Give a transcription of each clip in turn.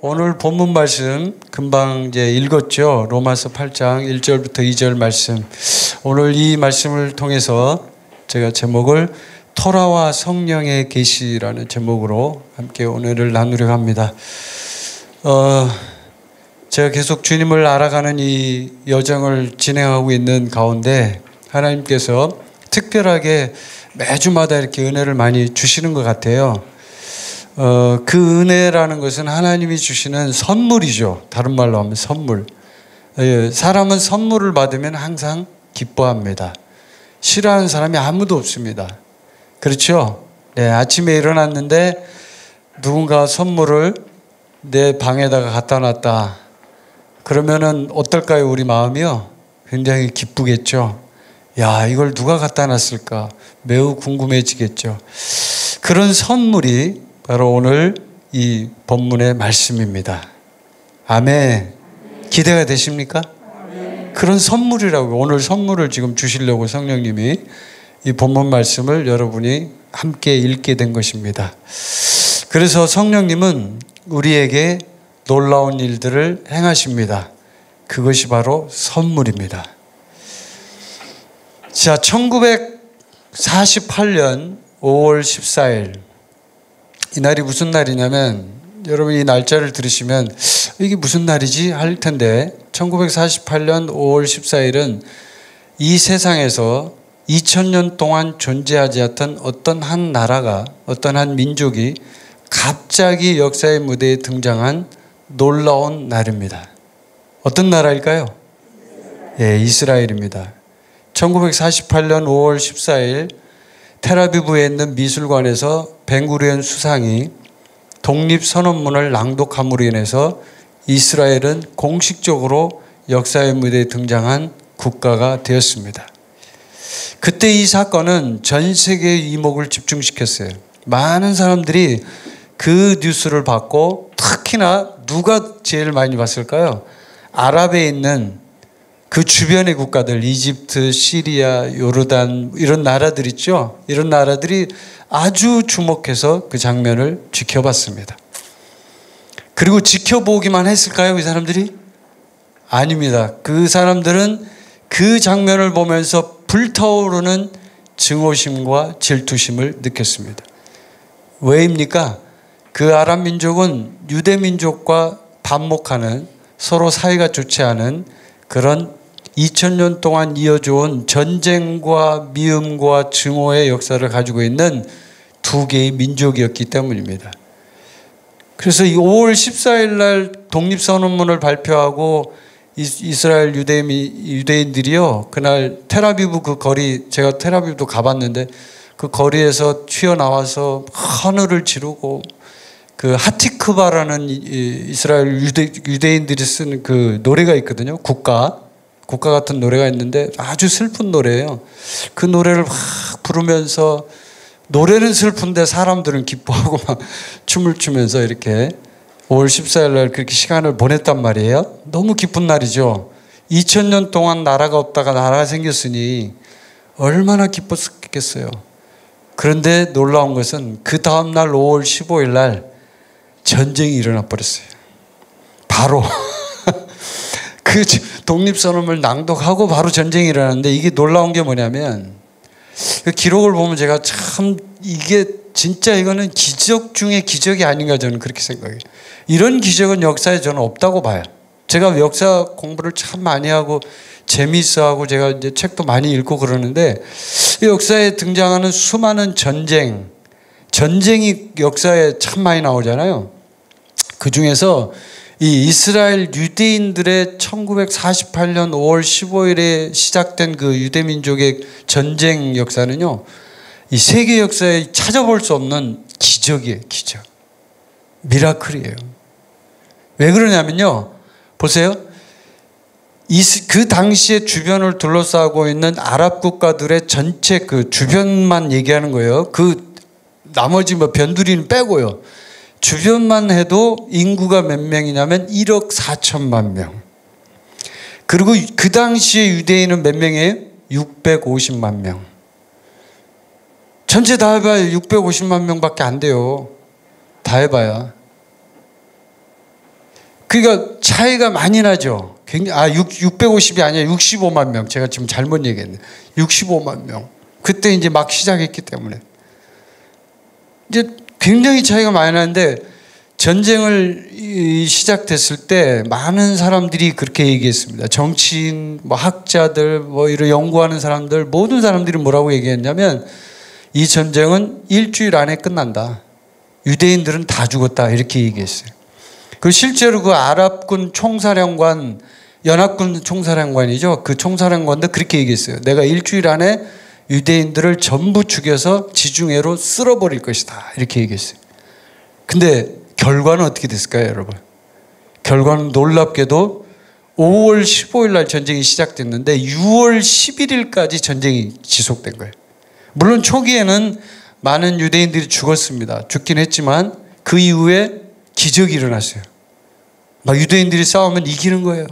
오늘 본문 말씀 금방 이제 읽었죠. 로마서 8장 1절부터 2절 말씀. 오늘 이 말씀을 통해서 제가 제목을 토라와 성령의 계시라는 제목으로 함께 오늘을 나누려고 합니다. 제가 계속 주님을 알아가는 이 여정을 진행하고 있는 가운데 하나님께서 특별하게 매주마다 이렇게 은혜를 많이 주시는 것 같아요. 그 은혜라는 것은 하나님이 주시는 선물이죠. 다른 말로 하면 선물. 사람은 선물을 받으면 항상 기뻐합니다. 싫어하는 사람이 아무도 없습니다. 그렇죠? 네, 아침에 일어났는데 누군가 선물을 내 방에다가 갖다 놨다. 그러면은 어떨까요? 우리 마음이요? 굉장히 기쁘겠죠? 야, 이걸 누가 갖다 놨을까? 매우 궁금해지겠죠? 그런 선물이 바로 오늘 이 본문의 말씀입니다. 아멘. 기대가 되십니까? 그런 선물이라고, 오늘 선물을 지금 주시려고 성령님이 이 본문 말씀을 여러분이 함께 읽게 된 것입니다. 그래서 성령님은 우리에게 놀라운 일들을 행하십니다. 그것이 바로 선물입니다. 자, 1948년 5월 14일 이 날이 무슨 날이냐면, 여러분 이 날짜를 들으시면 이게 무슨 날이지 할 텐데, 1948년 5월 14일은 이 세상에서 2000년 동안 존재하지 않던 어떤 한 나라가, 어떤 한 민족이 갑자기 역사의 무대에 등장한 놀라운 날입니다. 어떤 나라일까요? 예, 이스라엘입니다. 1948년 5월 14일 텔아비브에 있는 미술관에서 벤구리온 수상이 독립선언문을 낭독함으로 인해서 이스라엘은 공식적으로 역사의 무대에 등장한 국가가 되었습니다. 그때 이 사건은 전 세계의 이목을 집중시켰어요. 많은 사람들이 그 뉴스를 받고, 특히나 누가 제일 많이 봤을까요? 아랍에 있는 그 주변의 국가들, 이집트, 시리아, 요르단, 이런 나라들 있죠? 이런 나라들이 아주 주목해서 그 장면을 지켜봤습니다. 그리고 지켜보기만 했을까요, 이 사람들이? 아닙니다. 그 사람들은 그 장면을 보면서 불타오르는 증오심과 질투심을 느꼈습니다. 왜입니까? 그 아랍 민족은 유대 민족과 반목하는, 서로 사이가 좋지 않은 그런 2000년 동안 이어져온 전쟁과 미움과 증오의 역사를 가지고 있는 두 개의 민족이었기 때문입니다. 그래서 이 5월 14일 날 독립선언문을 발표하고 이스라엘 유대인들이요, 그날 텔아비브 그 거리, 제가 텔아비브도 가봤는데 그 거리에서 튀어나와서 하늘을 지르고, 그 하티크바라는 이스라엘 유대인들이 쓰는 그 노래가 있거든요. 국가 같은 노래가 있는데 아주 슬픈 노래예요. 그 노래를 막 부르면서, 노래는 슬픈데 사람들은 기뻐하고 막 춤을 추면서 이렇게 5월 14일 날 그렇게 시간을 보냈단 말이에요. 너무 기쁜 날이죠. 2000년 동안 나라가 없다가 나라가 생겼으니 얼마나 기뻤겠어요. 그런데 놀라운 것은 그 다음날 5월 15일 날 전쟁이 일어나 버렸어요. 바로 그 독립선언을 낭독하고 바로 전쟁이 일어났는데, 이게 놀라운 게 뭐냐면, 그 기록을 보면 제가 참, 이게 진짜 이거는 기적 중에 기적이 아닌가, 저는 그렇게 생각해요. 이런 기적은 역사에 저는 없다고 봐요. 제가 역사 공부를 참 많이 하고 재미있어하고 제가 이제 책도 많이 읽고 그러는데, 이 역사에 등장하는 수많은 전쟁이 역사에 참 많이 나오잖아요. 그 중에서 이 이스라엘 유대인들의 1948년 5월 15일에 시작된 그 유대민족의 전쟁 역사는요, 이 세계 역사에 찾아볼 수 없는 기적이에요, 기적. 미라클이에요. 왜 그러냐면요, 보세요. 그 당시에 주변을 둘러싸고 있는 아랍 국가들의 전체 그 주변만 얘기하는 거예요. 그 나머지 뭐 변두리는 빼고요. 주변만 해도 인구가 몇 명이냐면 1억 4천만 명. 그리고 그 당시에 유대인은 몇 명이에요? 650만 명. 전체 다 해봐야 650만 명밖에 안 돼요. 다 해봐야. 그러니까 차이가 많이 나죠. 굉장히, 650이 아니라 65만 명. 제가 지금 잘못 얘기했네. 65만 명. 그때 이제 막 시작했기 때문에. 이제 굉장히 차이가 많이 나는데 전쟁을 시작됐을 때 많은 사람들이 그렇게 얘기했습니다. 정치인, 뭐 학자들, 뭐 이런 연구하는 사람들, 모든 사람들이 뭐라고 얘기했냐면 이 전쟁은 일주일 안에 끝난다. 유대인들은 다 죽었다. 이렇게 얘기했어요. 그 실제로 그 아랍군 총사령관, 연합군 총사령관이죠. 그 총사령관도 그렇게 얘기했어요. 내가 일주일 안에 유대인들을 전부 죽여서 지중해로 쓸어버릴 것이다. 이렇게 얘기했어요. 근데 결과는 어떻게 됐을까요, 여러분? 결과는 놀랍게도 5월 15일 날 전쟁이 시작됐는데 6월 11일까지 전쟁이 지속된 거예요. 물론 초기에는 많은 유대인들이 죽었습니다. 죽긴 했지만 그 이후에 기적이 일어났어요. 막 유대인들이 싸우면 이기는 거예요.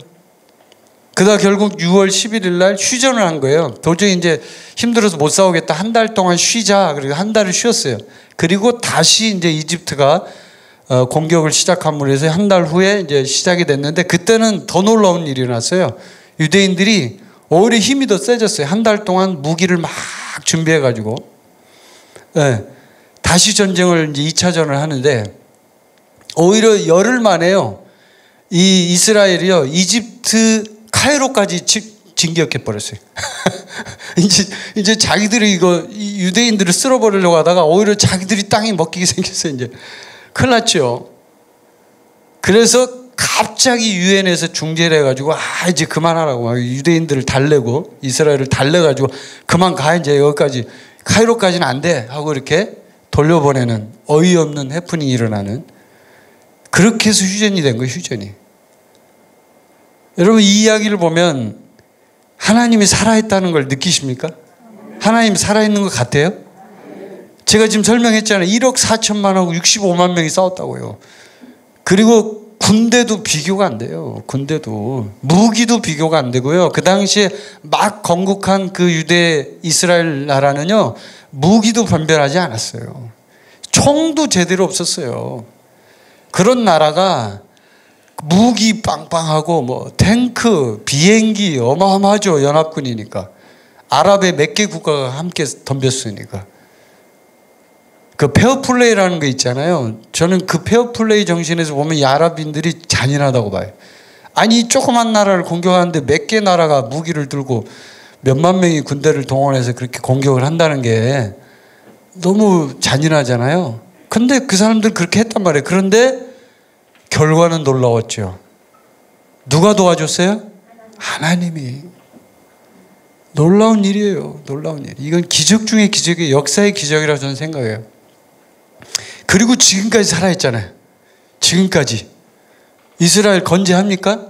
그러다 결국 6월 11일 날 휴전을 한 거예요. 도저히 이제 힘들어서 못 싸우겠다. 한 달 동안 쉬자. 그리고 한 달을 쉬었어요. 그리고 다시 이제 이집트가 공격을 시작함으로 해서 한 달 후에 이제 시작이 됐는데 그때는 더 놀라운 일이 일어났어요. 유대인들이 오히려 힘이 더 세졌어요. 한 달 동안 무기를 막 준비해가지고 네, 다시 전쟁을 이제 2차전을 하는데 오히려 열흘 만에요. 이 이스라엘이요 이집트 카이로까지 진격해 버렸어요. 이제 자기들이 이거 유대인들을 쓸어버리려고 하다가 오히려 자기들이 땅이 먹히게 생겼어요. 이제 큰일 났죠. 그래서 갑자기 유엔에서 중재를 해가지고 이제 그만하라고 막 유대인들을 달래고 이스라엘을 달래가지고 그만 가 이제 여기까지 카이로까지는 안 돼 하고 이렇게 돌려보내는 어이없는 해프닝이 일어나는 그렇게 해서 휴전이 된 거예요. 휴전이. 여러분 이 이야기를 보면 하나님이 살아있다는 걸 느끼십니까? 하나님이 살아있는 것 같아요? 제가 지금 설명했잖아요. 1억 4천만하고 65만 명이 싸웠다고요. 그리고 군대도 비교가 안 돼요. 군대도. 무기도 비교가 안 되고요. 그 당시에 막 건국한 그 유대 이스라엘 나라는요. 무기도 변별하지 않았어요. 총도 제대로 없었어요. 그런 나라가 무기 빵빵하고 뭐 탱크, 비행기 어마어마하죠. 연합군이니까. 아랍의 몇 개 국가가 함께 덤볐으니까. 그 페어플레이라는 거 있잖아요. 저는 그 페어플레이 정신에서 보면 이 아랍인들이 잔인하다고 봐요. 아니 조그만 나라를 공격하는데 몇 개 나라가 무기를 들고 몇만 명이 군대를 동원해서 그렇게 공격을 한다는 게 너무 잔인하잖아요. 근데 그 사람들 그렇게 했단 말이에요. 그런데 결과는 놀라웠죠. 누가 도와줬어요? 하나님이. 놀라운 일이에요. 놀라운 일. 이건 기적 중의 기적이에요. 역사의 기적이라고 저는 생각해요. 그리고 지금까지 살아있잖아요. 지금까지. 이스라엘 건재합니까?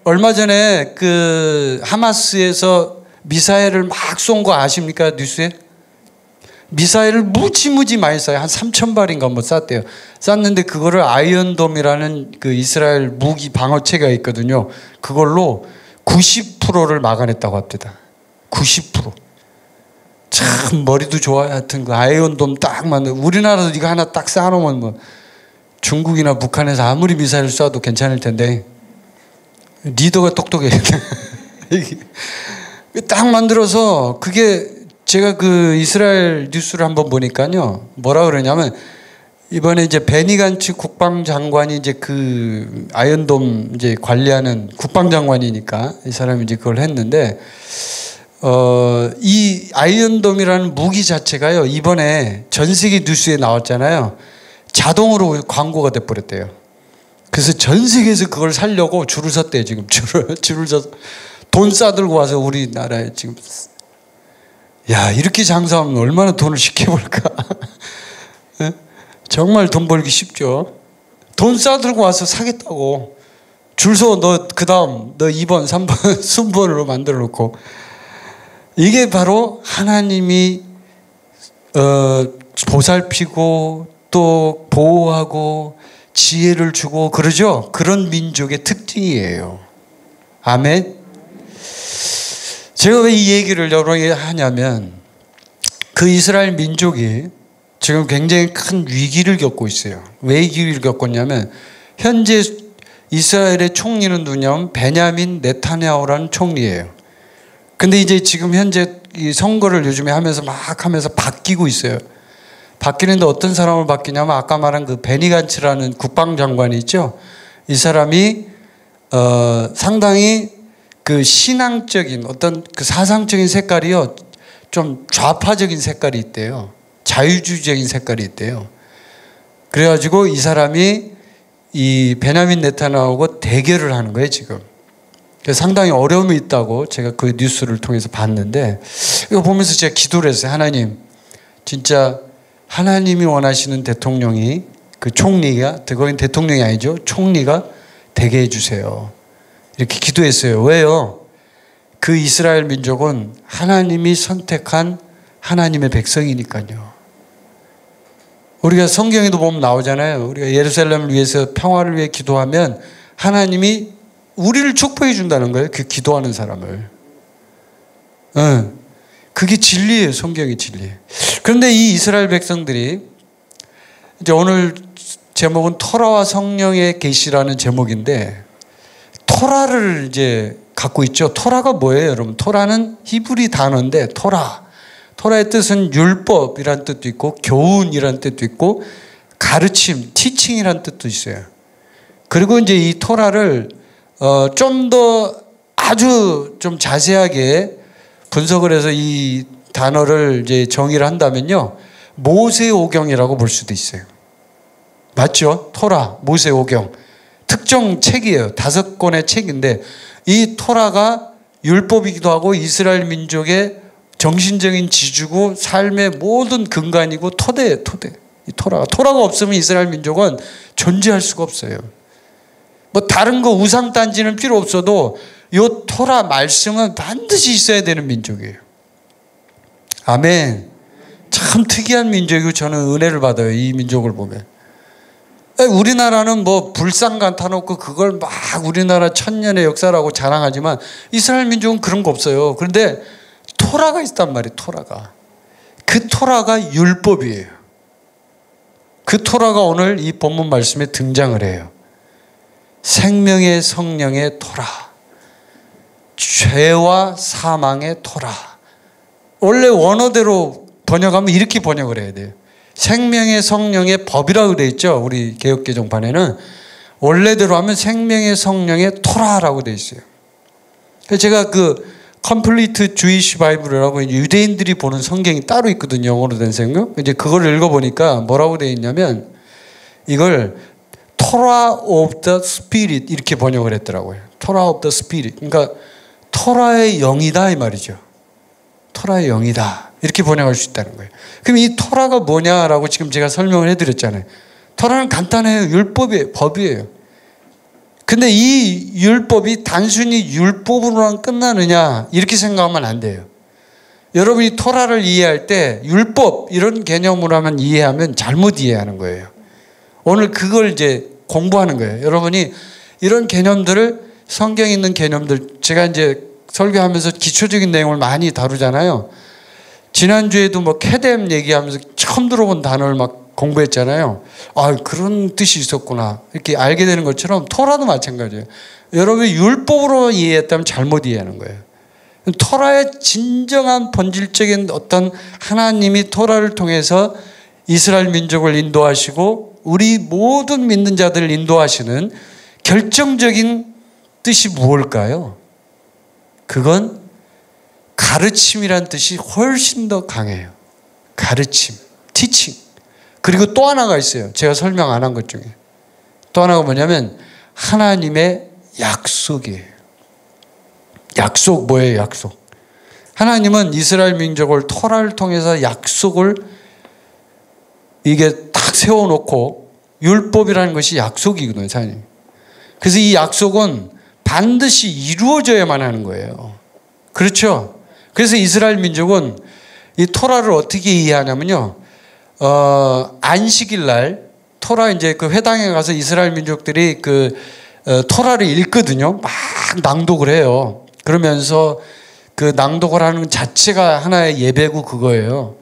얼마 전에 그 하마스에서 미사일을 막 쏜 거 아십니까? 뉴스에? 미사일을 무지무지 많이 쏴요. 한 3,000발인가 뭐 쐈대요. 쐈는데 그거를 아이언돔이라는 그 이스라엘 무기 방어체가 있거든요. 그걸로 90%를 막아냈다고 합니다. 90%. 참 머리도 좋아요. 하여튼 그 아이언돔 딱 만든. 우리나라도 이거 하나 딱 쌓아놓으면 뭐 중국이나 북한에서 아무리 미사일 쏴도 괜찮을 텐데 리더가 똑똑해. 딱 만들어서 그게 제가 그 이스라엘 뉴스를 한번 보니까요. 뭐라 그러냐면 이번에 이제 베니 간츠 국방장관이 이제 그 아이언돔 이제 관리하는 국방장관이니까 이 사람이 이제 그걸 했는데 이 아이언돔이라는 무기 자체가요. 이번에 전 세계 뉴스에 나왔잖아요. 자동으로 광고가 돼버렸대요. 그래서 전 세계에서 그걸 사려고 줄을 섰대요. 지금 줄을 서서 돈 싸들고 와서 우리나라에 지금 야 이렇게 장사하면 얼마나 돈을 쉽게 벌까. 정말 돈 벌기 쉽죠. 돈 싸들고 와서 사겠다고 줄 서 너 그 다음 너 2번 3번 순번으로 만들어 놓고 이게 바로 하나님이 보살피고 또 보호하고 지혜를 주고 그러죠. 그런 민족의 특징이에요. 아멘. 제가 왜 이 얘기를 여러분에게 하냐면 그 이스라엘 민족이 지금 굉장히 큰 위기를 겪고 있어요. 왜 위기를 겪었냐면 현재 이스라엘의 총리는 누구냐면 베냐민 네타냐후라는 총리예요. 근데 이제 지금 현재 이 선거를 요즘에 하면서 막 하면서 바뀌고 있어요. 바뀌는데 어떤 사람을 바뀌냐면 아까 말한 그 베니 간츠라는 국방장관이 있죠. 이 사람이 상당히 그 신앙적인 어떤 그 사상적인 색깔이요, 좀 좌파적인 색깔이 있대요. 자유주의적인 색깔이 있대요. 그래가지고 이 사람이 이 베냐민 네타냐후하고 대결을 하는 거예요, 지금. 상당히 어려움이 있다고 제가 그 뉴스를 통해서 봤는데, 이거 보면서 제가 기도를 했어요. 하나님, 진짜 하나님이 원하시는 대통령이, 그 총리가, 거긴 대통령이 아니죠, 총리가 되게 해주세요. 이렇게 기도했어요. 왜요? 그 이스라엘 민족은 하나님이 선택한 하나님의 백성이니까요. 우리가 성경에도 보면 나오잖아요. 우리가 예루살렘을 위해서 평화를 위해 기도하면 하나님이 우리를 축복해 준다는 거예요. 그 기도하는 사람을. 그게 진리예요. 성경의 진리. 그런데 이 이스라엘 백성들이 이제 오늘 제목은 토라와 성령의 계시라는 제목인데, 토라를 이제 갖고 있죠. 토라가 뭐예요, 여러분? 토라는 히브리 단어인데, 토라의 뜻은 율법이라는 뜻도 있고 교훈이라는 뜻도 있고 가르침, 티칭이라는 뜻도 있어요. 그리고 이제 이 토라를 좀 더 아주 좀 자세하게 분석을 해서 이 단어를 이제 정의를 한다면요, 모세오경이라고 볼 수도 있어요. 맞죠? 토라, 모세오경. 특정 책이에요. 5권의 책인데 이 토라가 율법이기도 하고 이스라엘 민족의 정신적인 지주고 삶의 모든 근간이고 토대예요, 토대. 이 토라가 없으면 이스라엘 민족은 존재할 수가 없어요. 뭐 다른 거 우상단지는 필요 없어도 이 토라 말씀은 반드시 있어야 되는 민족이에요. 아멘. 참 특이한 민족이고 저는 은혜를 받아요, 이 민족을 보면. 우리나라는 뭐 불상 갖다놓고 그걸 막 우리나라 천년의 역사라고 자랑하지만 이스라엘 민족은 그런 거 없어요. 그런데 토라가 있단 말이에요. 토라가. 그 토라가 율법이에요. 그 토라가 오늘 이 본문 말씀에 등장을 해요. 생명의 성령의 토라, 죄와 사망의 토라. 원래 원어대로 번역하면 이렇게 번역을 해야 돼요. 생명의 성령의 법이라고 되어 있죠. 우리 개역개정판에는 원래대로 하면 생명의 성령의 토라라고 되어 있어요. 그래서 제가 그 컴플리트 주이시 바이블이라고 유대인들이 보는 성경이 따로 있거든요. 영어로 된 성경. 이제 그걸 읽어보니까 뭐라고 되어 있냐면 이걸 토라 오브 더 스피릿 이렇게 번역을 했더라고요. 토라 오브 더 스피릿. 그러니까 토라의 영이다 이 말이죠. 토라의 영이다. 이렇게 번역할 수 있다는 거예요. 그럼 이 토라가 뭐냐라고 지금 제가 설명을 해드렸잖아요. 토라는 간단해요. 율법이에요. 법이에요. 근데 이 율법이 단순히 율법으로만 끝나느냐 이렇게 생각하면 안 돼요. 여러분이 토라를 이해할 때 율법 이런 개념으로만 이해하면 잘못 이해하는 거예요. 오늘 그걸 이제 공부하는 거예요. 여러분이 이런 개념들을, 성경에 있는 개념들, 제가 이제 설교하면서 기초적인 내용을 많이 다루잖아요. 지난주에도 뭐 캐뎀 얘기하면서 처음 들어본 단어를 막 공부했잖아요. 아, 그런 뜻이 있었구나. 이렇게 알게 되는 것처럼 토라도 마찬가지예요. 여러분이 율법으로 이해했다면 잘못 이해하는 거예요. 토라의 진정한 본질적인 어떤 하나님이 토라를 통해서 이스라엘 민족을 인도하시고 우리 모든 믿는 자들을 인도하시는 결정적인 뜻이 무엇일까요? 그건 가르침이란 뜻이 훨씬 더 강해요. 가르침, 티칭. 그리고 또 하나가 있어요. 제가 설명 안 한 것 중에. 또 하나가 뭐냐면 하나님의 약속이에요. 약속 뭐예요? 약속. 하나님은 이스라엘 민족을 토라를 통해서 약속을 이게 딱 세워놓고, 율법이라는 것이 약속이거든요, 사장님. 그래서 이 약속은 반드시 이루어져야만 하는 거예요. 그렇죠? 그래서 이스라엘 민족은 이 토라를 어떻게 이해하냐면요, 안식일 날 토라 이제 그 회당에 가서 이스라엘 민족들이 그 토라를 읽거든요. 막 낭독을 해요. 그러면서 그 낭독을 하는 자체가 하나의 예배고 그거예요.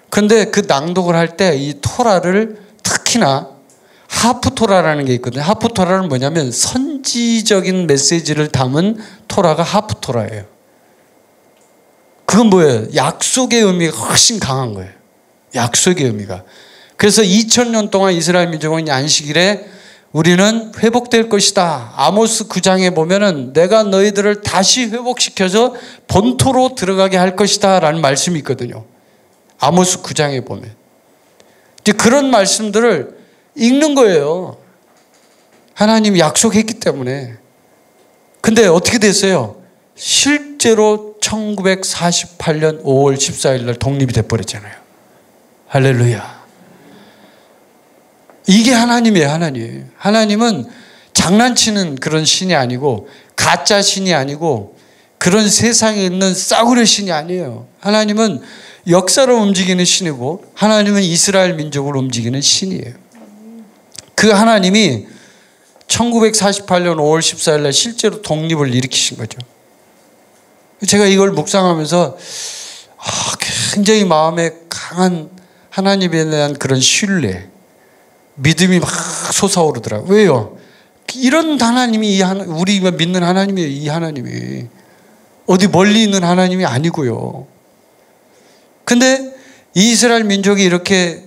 그런데 그 낭독을 할 때 이 토라를 특히나 하프 토라라는 게 있거든요. 하프 토라는 뭐냐면 선지적인 메시지를 담은 토라가 하프토라예요. 그건 뭐예요? 약속의 의미가 훨씬 강한 거예요. 약속의 의미가. 그래서 2000년 동안 이스라엘 민족은 안식일에 우리는 회복될 것이다. 아모스 9장에 보면은 내가 너희들을 다시 회복시켜서 본토로 들어가게 할 것이다 라는 말씀이 있거든요. 아모스 9장에 보면. 이제 그런 말씀들을 읽는 거예요. 하나님이 약속했기 때문에. 근데 어떻게 됐어요? 실제로 1948년 5월 14일 날 독립이 돼버렸잖아요. 할렐루야. 이게 하나님이에요. 하나님. 하나님은 장난치는 그런 신이 아니고 가짜 신이 아니고 그런 세상에 있는 싸구려 신이 아니에요. 하나님은 역사를 움직이는 신이고 하나님은 이스라엘 민족을 움직이는 신이에요. 그 하나님이 1948년 5월 14일 날 실제로 독립을 일으키신 거죠. 제가 이걸 묵상하면서 굉장히 마음에 강한 하나님에 대한 그런 신뢰, 믿음이 막 솟아오르더라고요. 왜요? 이런 하나님이 우리가 믿는 하나님이에요. 이 하나님이. 어디 멀리 있는 하나님이 아니고요. 근데 이스라엘 민족이 이렇게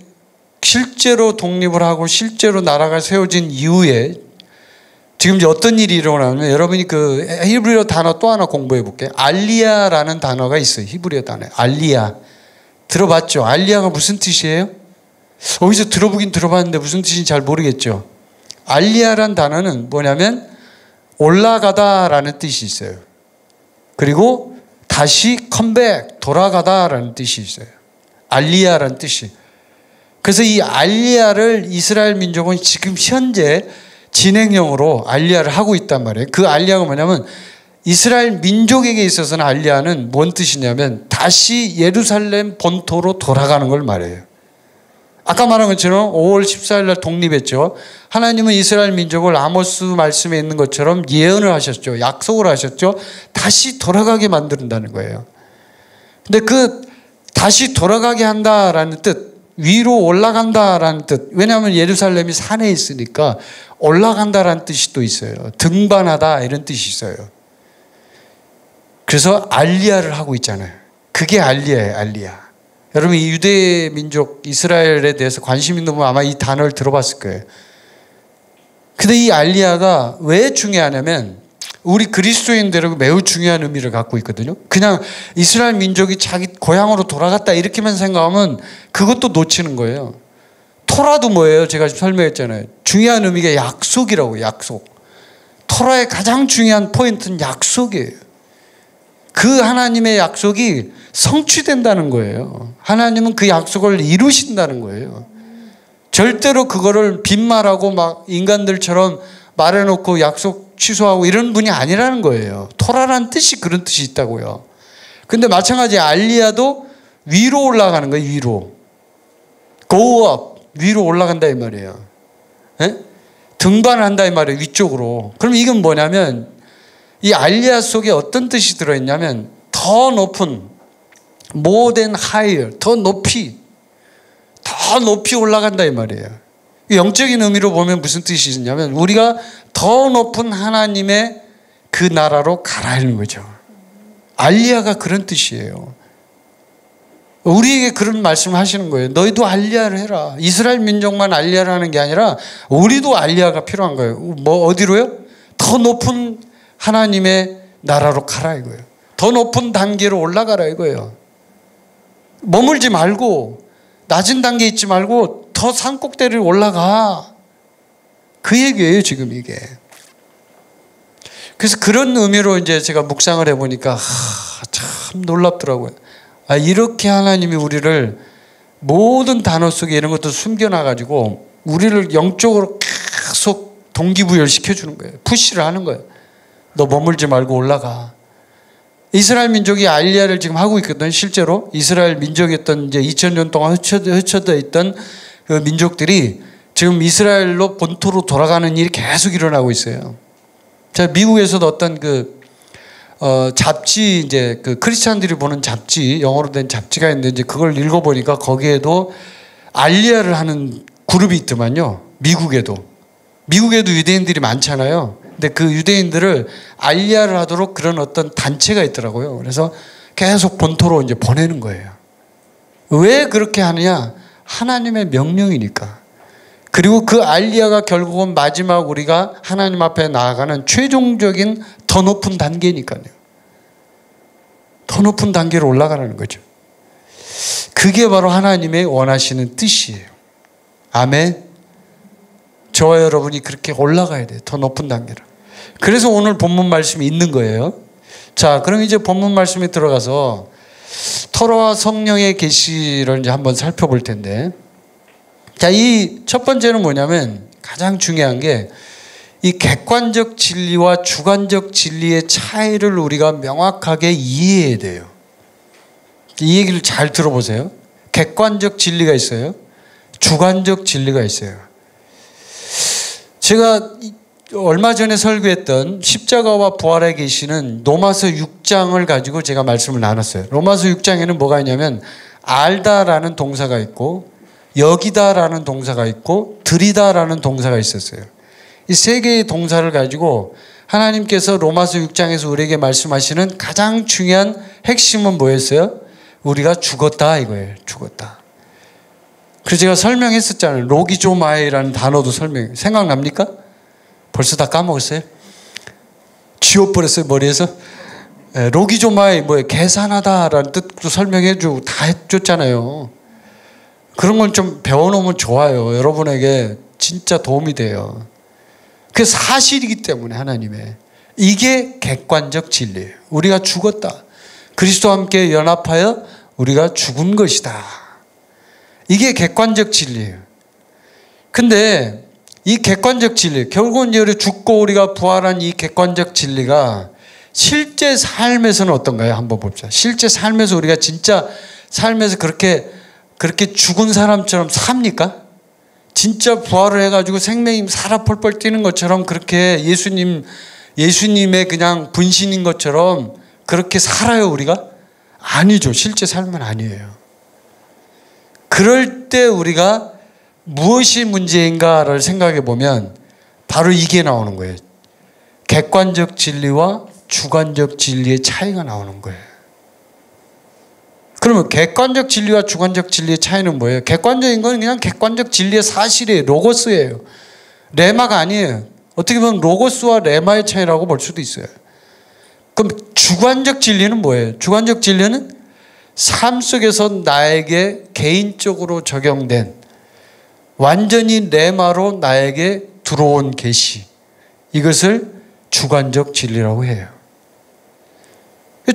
실제로 독립을 하고 실제로 나라가 세워진 이후에 지금 이제 어떤 일이 일어나면 여러분이 그 히브리어 단어 또 하나 공부해 볼게요. 알리야라는 단어가 있어요. 히브리어 단어. 알리야. 들어봤죠? 알리야가 무슨 뜻이에요? 어디서 들어보긴 들어봤는데 무슨 뜻인지 잘 모르겠죠. 알리야라는 단어는 뭐냐면 올라가다라는 뜻이 있어요. 그리고 다시 컴백, 돌아가다라는 뜻이 있어요. 알리야라는 뜻이. 그래서 이 알리야를 이스라엘 민족은 지금 현재 진행형으로 알리야를 하고 있단 말이에요. 그 알리야가 뭐냐면 이스라엘 민족에게 있어서는 알리야는 뭔 뜻이냐면 다시 예루살렘 본토로 돌아가는 걸 말해요. 아까 말한 것처럼 5월 14일 날 독립했죠. 하나님은 이스라엘 민족을 아모스 말씀에 있는 것처럼 예언을 하셨죠. 약속을 하셨죠. 다시 돌아가게 만든다는 거예요. 근데 그 다시 돌아가게 한다라는 뜻, 위로 올라간다라는 뜻. 왜냐하면 예루살렘이 산에 있으니까 올라간다라는 뜻이 또 있어요. 등반하다 이런 뜻이 있어요. 그래서 알리야를 하고 있잖아요. 그게 알리야예요. 알리야. 여러분 이 유대 민족 이스라엘에 대해서 관심 있는 분은 아마 이 단어를 들어봤을 거예요. 근데 이 알리야가 왜 중요하냐면 우리 그리스도인들에게 매우 중요한 의미를 갖고 있거든요. 그냥 이스라엘 민족이 자기 고향으로 돌아갔다 이렇게만 생각하면 그것도 놓치는 거예요. 토라도 뭐예요? 제가 지금 설명했잖아요. 중요한 의미가 약속이라고. 약속. 토라의 가장 중요한 포인트는 약속이에요. 그 하나님의 약속이 성취된다는 거예요. 하나님은 그 약속을 이루신다는 거예요. 절대로 그거를 빈말하고 막 인간들처럼 말해놓고 약속 취소하고 이런 분이 아니라는 거예요. 토라라는 뜻이 그런 뜻이 있다고요. 근데 마찬가지 알리야도 위로 올라가는 거예요. 위로. Go up. 위로 올라간다 이 말이에요. 네? 등반한다 이 말이에요. 위쪽으로. 그럼 이건 뭐냐면 이 알리야 속에 어떤 뜻이 들어있냐면 더 높은 more than higher 더 높이 올라간다 이 말이에요. 영적인 의미로 보면 무슨 뜻이 있냐면 우리가 더 높은 하나님의 그 나라로 가라는 거죠. 알리야가 그런 뜻이에요. 우리에게 그런 말씀을 하시는 거예요. 너희도 알리야를 해라. 이스라엘 민족만 알리야를 하는 게 아니라 우리도 알리야가 필요한 거예요. 뭐 어디로요? 더 높은 하나님의 나라로 가라 이거예요. 더 높은 단계로 올라가라 이거예요. 머물지 말고 낮은 단계에 있지 말고 더 산꼭대기를 올라가. 그 얘기예요 지금 이게. 그래서 그런 의미로 이제 제가 묵상을 해보니까 참 놀랍더라고요. 이렇게 하나님이 우리를 모든 단어 속에 이런 것도 숨겨놔가지고 우리를 영적으로 계속 동기부여를 시켜주는 거예요. 푸시를 하는 거예요. 너 머물지 말고 올라가. 이스라엘 민족이 알리야를 지금 하고 있거든요. 실제로 이스라엘 민족이었던 이제 2000년 동안 흩어져 있던 그 민족들이 지금 이스라엘로 본토로 돌아가는 일이 계속 일어나고 있어요. 제가 미국에서도 어떤 잡지 이제 그 크리스찬들이 보는 잡지 영어로 된 잡지가 있는데 이제 그걸 읽어보니까 거기에도 알리야를 하는 그룹이 있더만요. 미국에도 유대인들이 많잖아요. 근데 그 유대인들을 알리야를 하도록 그런 어떤 단체가 있더라고요. 그래서 계속 본토로 이제 보내는 거예요. 왜 그렇게 하느냐? 하나님의 명령이니까. 그리고 그 알리야가 결국은 마지막 우리가 하나님 앞에 나아가는 최종적인 더 높은 단계니까요. 더 높은 단계로 올라가는 거죠. 그게 바로 하나님의 원하시는 뜻이에요. 아멘. 저와 여러분이 그렇게 올라가야 돼요. 더 높은 단계로. 그래서 오늘 본문 말씀이 있는 거예요. 자, 그럼 이제 본문 말씀에 들어가서 토라와 성령의 계시를 이제 한번 살펴볼 텐데, 자, 이 첫 번째는 뭐냐면 가장 중요한 게 이 객관적 진리와 주관적 진리의 차이를 우리가 명확하게 이해해야 돼요. 이 얘기를 잘 들어보세요. 객관적 진리가 있어요. 주관적 진리가 있어요. 제가 얼마 전에 설교했던 십자가와 부활의 계시는 로마서 6장을 가지고 제가 말씀을 나눴어요. 로마서 6장에는 뭐가 있냐면 알다라는 동사가 있고 여기다라는 동사가 있고 들이다라는 동사가 있었어요. 이 세 개의 동사를 가지고 하나님께서 로마서 6장에서 우리에게 말씀하시는 가장 중요한 핵심은 뭐였어요? 우리가 죽었다 이거예요. 죽었다. 그래서 제가 설명했었잖아요. 로기조마이라는 단어도 생각납니까? 벌써 다 까먹었어요? 지워버렸어요, 머리에서? 로기조마이, 계산하다라는 뜻도 설명해주고 다 해줬잖아요. 그런 건 좀 배워놓으면 좋아요. 여러분에게 진짜 도움이 돼요. 그게 사실이기 때문에 하나님의. 이게 객관적 진리예요. 우리가 죽었다. 그리스도와 함께 연합하여 우리가 죽은 것이다. 이게 객관적 진리예요. 근데 이 객관적 진리, 결국은 이제 죽고 우리가 부활한 이 객관적 진리가 실제 삶에서는 어떤가요? 한번 봅시다. 실제 삶에서 우리가 진짜 삶에서 그렇게 죽은 사람처럼 삽니까? 진짜 부활을 해가지고 생명이 살아 펄펄 뛰는 것처럼 그렇게 예수님의 그냥 분신인 것처럼 그렇게 살아요, 우리가? 아니죠. 실제 삶은 아니에요. 그럴 때 우리가 무엇이 문제인가를 생각해 보면 바로 이게 나오는 거예요. 객관적 진리와 주관적 진리의 차이가 나오는 거예요. 그러면 객관적 진리와 주관적 진리의 차이는 뭐예요? 객관적인 건 그냥 객관적 진리의 사실이에요. 로고스예요. 레마가 아니에요. 어떻게 보면 로고스와 레마의 차이라고 볼 수도 있어요. 그럼 주관적 진리는 뭐예요? 주관적 진리는 삶 속에서 나에게 개인적으로 적용된 완전히 레마로 나에게 들어온 계시, 이것을 주관적 진리라고 해요.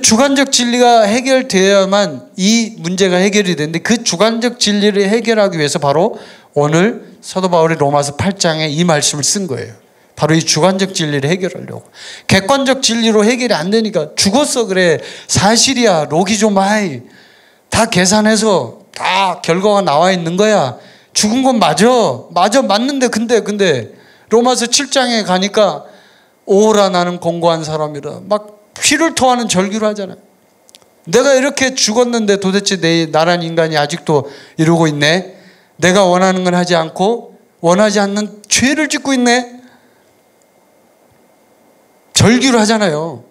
주관적 진리가 해결되어야만 이 문제가 해결이 되는데 그 주관적 진리를 해결하기 위해서 바로 오늘 사도 바울이 로마서 8장에 이 말씀을 쓴 거예요. 바로 이 주관적 진리를 해결하려고. 객관적 진리로 해결이 안 되니까 죽었어 그래. 사실이야. 로기조마이. 다 계산해서 다 결과가 나와 있는 거야. 죽은 건 맞아. 맞는데 근데 로마서 7장에 가니까 오라 나는 공고한 사람이라 막 피를 토하는 절규를 하잖아요. 내가 이렇게 죽었는데 도대체 나란 인간이 아직도 이러고 있네. 내가 원하는 건 하지 않고 원하지 않는 죄를 짓고 있네. 절규를 하잖아요.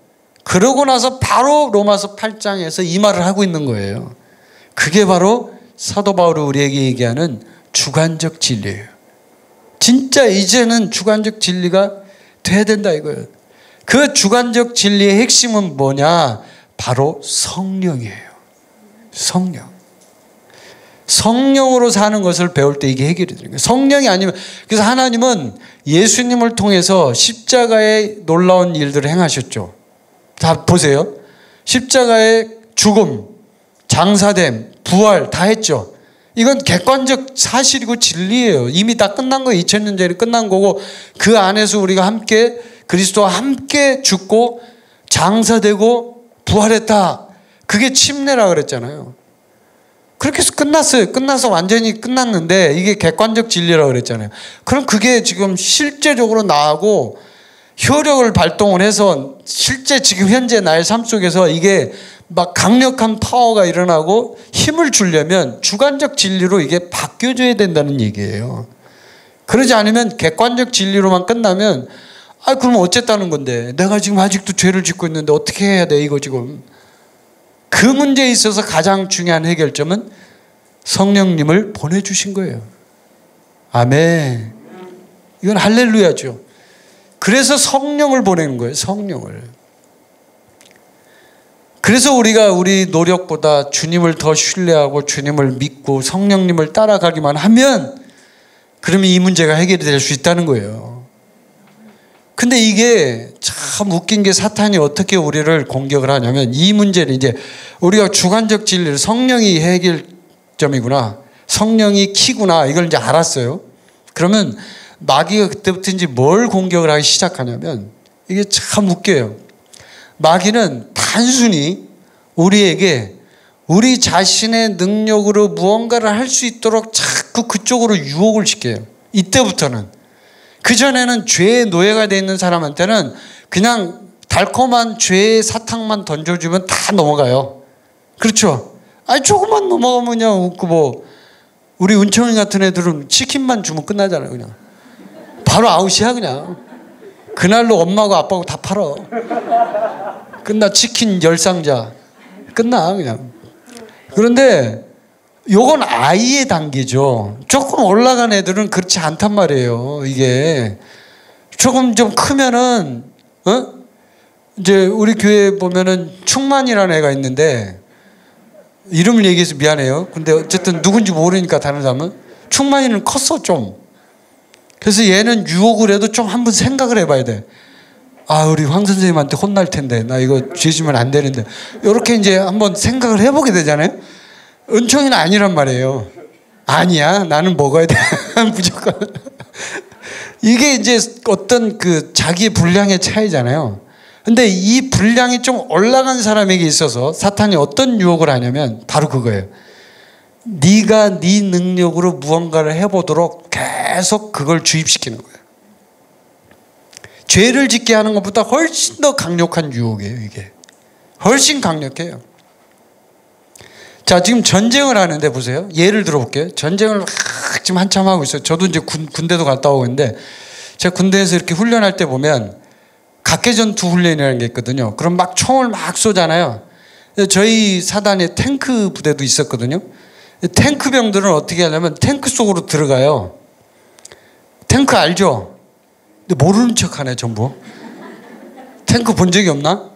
그러고 나서 바로 로마서 8장에서 이 말을 하고 있는 거예요. 그게 바로 사도 바울이 우리에게 얘기하는 주관적 진리예요. 진짜 이제는 주관적 진리가 돼야 된다 이거예요. 그 주관적 진리의 핵심은 뭐냐? 바로 성령이에요. 성령으로 사는 것을 배울 때 이게 해결이 되는 거예요. 성령이 아니면, 그래서 하나님은 예수님을 통해서 십자가의 놀라운 일들을 행하셨죠. 다 보세요. 십자가의 죽음, 장사됨, 부활 다 했죠. 이건 객관적 사실이고 진리예요. 이미 다 끝난 거예요. 2000년 전에 끝난 거고 그 안에서 우리가 함께 그리스도와 함께 죽고 장사되고 부활했다. 그게 침례라 그랬잖아요. 그렇게 해서 끝났어요. 끝나서 완전히 끝났는데 이게 객관적 진리라고 그랬잖아요. 그럼 그게 지금 실제적으로 나하고 효력을 발동을 해서 실제 지금 현재 나의 삶 속에서 이게 막 강력한 파워가 일어나고 힘을 주려면 주관적 진리로 이게 바뀌어져야 된다는 얘기예요. 그러지 않으면 객관적 진리로만 끝나면 아, 그럼 어쨌다는 건데? 내가 지금 아직도 죄를 짓고 있는데 어떻게 해야 돼, 이거 지금? 그 문제에 있어서 가장 중요한 해결점은 성령님을 보내주신 거예요. 아멘. 이건 할렐루야죠. 그래서 성령을 보내는 거예요. 성령을. 그래서 우리가 우리 노력보다 주님을 더 신뢰하고 주님을 믿고 성령님을 따라가기만 하면 그러면 이 문제가 해결이 될 수 있다는 거예요. 근데 이게 참 웃긴 게 사탄이 어떻게 우리를 공격을 하냐면 이 문제는 이제 우리가 주관적 진리를 성령이 해결점이구나. 성령이 키구나. 이걸 이제 알았어요. 그러면 마귀가 그때부터 이제 뭘 공격을 하기 시작하냐면 이게 참 웃겨요. 마귀는 단순히 우리에게 우리 자신의 능력으로 무언가를 할 수 있도록 자꾸 그쪽으로 유혹을 시켜요. 이때부터는. 그전에는 죄의 노예가 되어 있는 사람한테는 그냥 달콤한 죄의 사탕만 던져주면 다 넘어가요. 그렇죠? 아니, 조금만 넘어가면 그냥 우리 은총이 같은 애들은 치킨만 주면 끝나잖아요. 그냥. 바로 아웃이야, 그냥. 그날로 엄마하고 아빠하고 다 팔어. 끝나. 치킨 10상자. 끝나, 그냥. 그런데 요건 아이의 단계죠. 조금 올라간 애들은 그렇지 않단 말이에요. 이게. 조금 좀 크면은, 이제 우리 교회에 보면은 충만이라는 애가 있는데, 이름을 얘기해서 미안해요. 근데 어쨌든 누군지 모르니까 다른 사람은. 충만이는 컸어, 좀. 그래서 얘는 유혹을 해도 좀 한번 생각을 해봐야 돼. 아, 우리 황 선생님한테 혼날 텐데. 나 이거 죄지면 안 되는데. 이렇게 이제 한번 생각을 해보게 되잖아요. 은총이는 아니란 말이에요. 아니야. 나는 먹어야 돼. 무조건. 이게 이제 어떤 그 자기의 분량의 차이잖아요. 근데 이 분량이 좀 올라간 사람에게 있어서 사탄이 어떤 유혹을 하냐면 바로 그거예요. 네가 네 능력으로 무언가를 해보도록 계속 그걸 주입시키는 거예요. 죄를 짓게 하는 것보다 훨씬 더 강력한 유혹이에요. 이게 훨씬 강력해요. 자, 지금 전쟁을 하는데 보세요. 예를 들어볼게요. 전쟁을 지금 한참 하고 있어요. 저도 이제 군대도 갔다 오고 있는데 제가 군대에서 이렇게 훈련할 때 보면 각개전투 훈련이라는 게 있거든요. 그럼 막 총을 막 쏘잖아요. 저희 사단에 탱크 부대도 있었거든요. 탱크 병들은 어떻게 하냐면 탱크 속으로 들어가요. 탱크 알죠? 근데 모르는 척 하네, 전부. 탱크 본 적이 없나?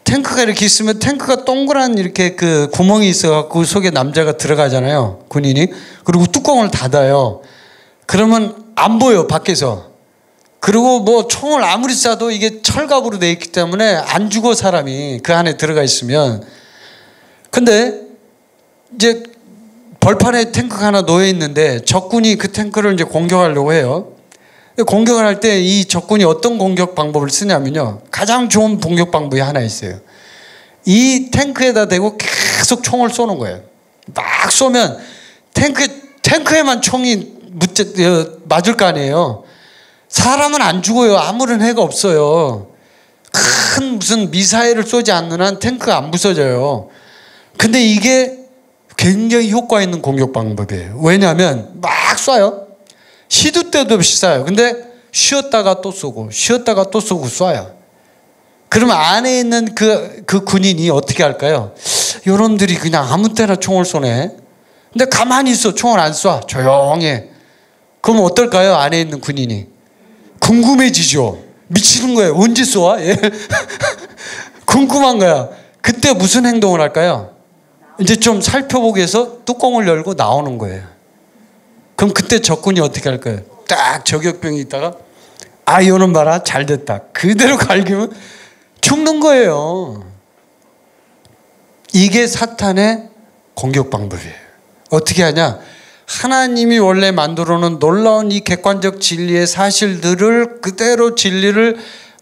탱크가 이렇게 있으면 탱크가 동그란 이렇게 그 구멍이 있어갖고 그 속에 남자가 들어가잖아요. 군인이. 그리고 뚜껑을 닫아요. 그러면 안 보여, 밖에서. 그리고 뭐 총을 아무리 쏴도 이게 철갑으로 되어 있기 때문에 안 죽어, 사람이. 그 안에 들어가 있으면. 근데 이제 벌판에 탱크가 하나 놓여 있는데 적군이 그 탱크를 이제 공격하려고 해요. 공격을 할 때 이 적군이 어떤 공격 방법을 쓰냐면요. 가장 좋은 공격 방법이 하나 있어요. 이 탱크에다 대고 계속 총을 쏘는 거예요. 막 쏘면 탱크에만 총이 맞을 거 아니에요. 사람은 안 죽어요. 아무런 해가 없어요. 큰 무슨 미사일을 쏘지 않는 한 탱크가 안 부서져요. 근데 이게 굉장히 효과 있는 공격 방법이에요. 왜냐하면 막 쏴요. 시도 때도 없이 쏴요. 근데 쉬었다가 또 쏘고 쉬었다가 또 쏘고 쏴요. 그러면 안에 있는 그 군인이 어떻게 할까요? 여러분들이 그냥 아무 때나 총을 쏘네. 근데 가만히 있어. 총을 안 쏴. 조용해. 그럼 어떨까요? 안에 있는 군인이. 궁금해지죠. 미치는 거예요. 언제 쏘아? 예. 궁금한 거야. 그때 무슨 행동을 할까요? 이제 좀 살펴보기 위해서 뚜껑을 열고 나오는 거예요. 그럼 그때 적군이 어떻게 할까요? 딱 저격병이 있다가 아, 이놈 봐라. 잘 됐다. 그대로 갈기면 죽는 거예요. 이게 사탄의 공격 방법이에요. 어떻게 하냐? 하나님이 원래 만들어 놓은 놀라운 이 객관적 진리의 사실들을 그대로 진리를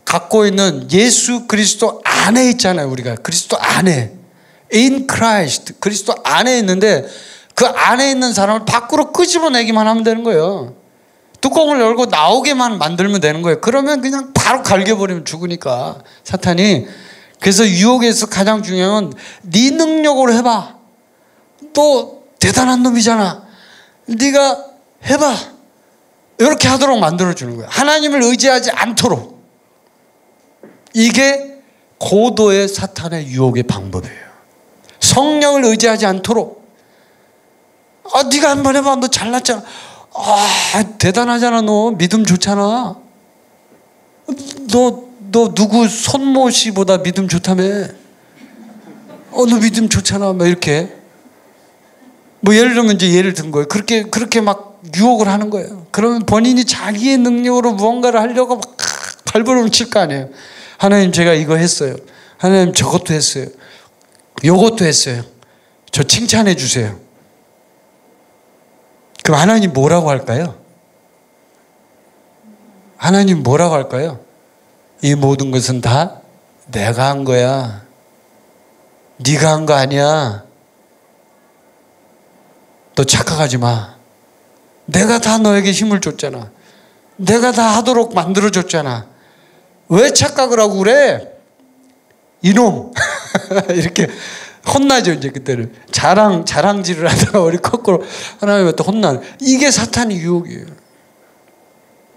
갖고 있는 예수 그리스도 안에 있잖아요. 우리가 그리스도 안에 in Christ 그리스도 안에 있는데 그 안에 있는 사람을 밖으로 끄집어내기만 하면 되는 거예요. 뚜껑을 열고 나오게만 만들면 되는 거예요. 그러면 그냥 바로 갈겨버리면 죽으니까 사탄이. 그래서 유혹에서 가장 중요한 건 네 능력으로 해봐. 너 대단한 놈이잖아. 네가 해봐. 이렇게 하도록 만들어주는 거예요. 하나님을 의지하지 않도록. 이게 고도의 사탄의 유혹의 방법이에요. 성령을 의지하지 않도록. 네가 한번 해봐. 너 잘났잖아. 대단하잖아. 너 믿음 좋잖아. 너 누구 손모 씨보다 믿음 좋다며. 너 믿음 좋잖아. 뭐 이렇게. 뭐 예를 들면 이제 예를 든 거예요. 그렇게 막 유혹을 하는 거예요. 그러면 본인이 자기의 능력으로 무언가를 하려고 막 발버둥 칠 거 아니에요. 하나님 제가 이거 했어요. 하나님 저것도 했어요. 요것도 했어요. 저 칭찬해 주세요. 그럼 하나님 뭐라고 할까요? 하나님 뭐라고 할까요? 이 모든 것은 다 내가 한 거야. 네가 한 거 아니야. 너 착각하지 마. 내가 다 너에게 힘을 줬잖아. 내가 다 하도록 만들어줬잖아. 왜 착각을 하고 그래? 이놈. 이렇게 혼나죠, 이제 그때는. 자랑질을 하다가 우리 거꾸로 하나님한테 혼나는. 이게 사탄의 유혹이에요.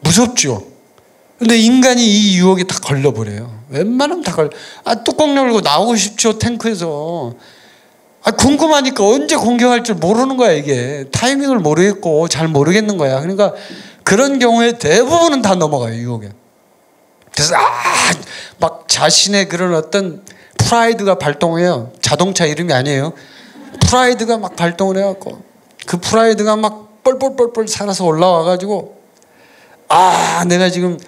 무섭죠? 근데 인간이 이 유혹에 다 걸려버려요. 웬만하면 다 뚜껑 열고 나오고 싶죠, 탱크에서. 궁금하니까 언제 공격할 줄 모르는 거야, 이게. 타이밍을 모르겠고 잘 모르겠는 거야. 그러니까 그런 경우에 대부분은 다 넘어가요, 유혹에. 그래서 막 자신의 그런 어떤 프라이드가 발동해요. 자동차 이름이 아니에요. 프라이드가 막 발동을 해갖고 그 프라이드가 막 뻘뻘뻘뻘 살아서 올라와가지고 내가 지금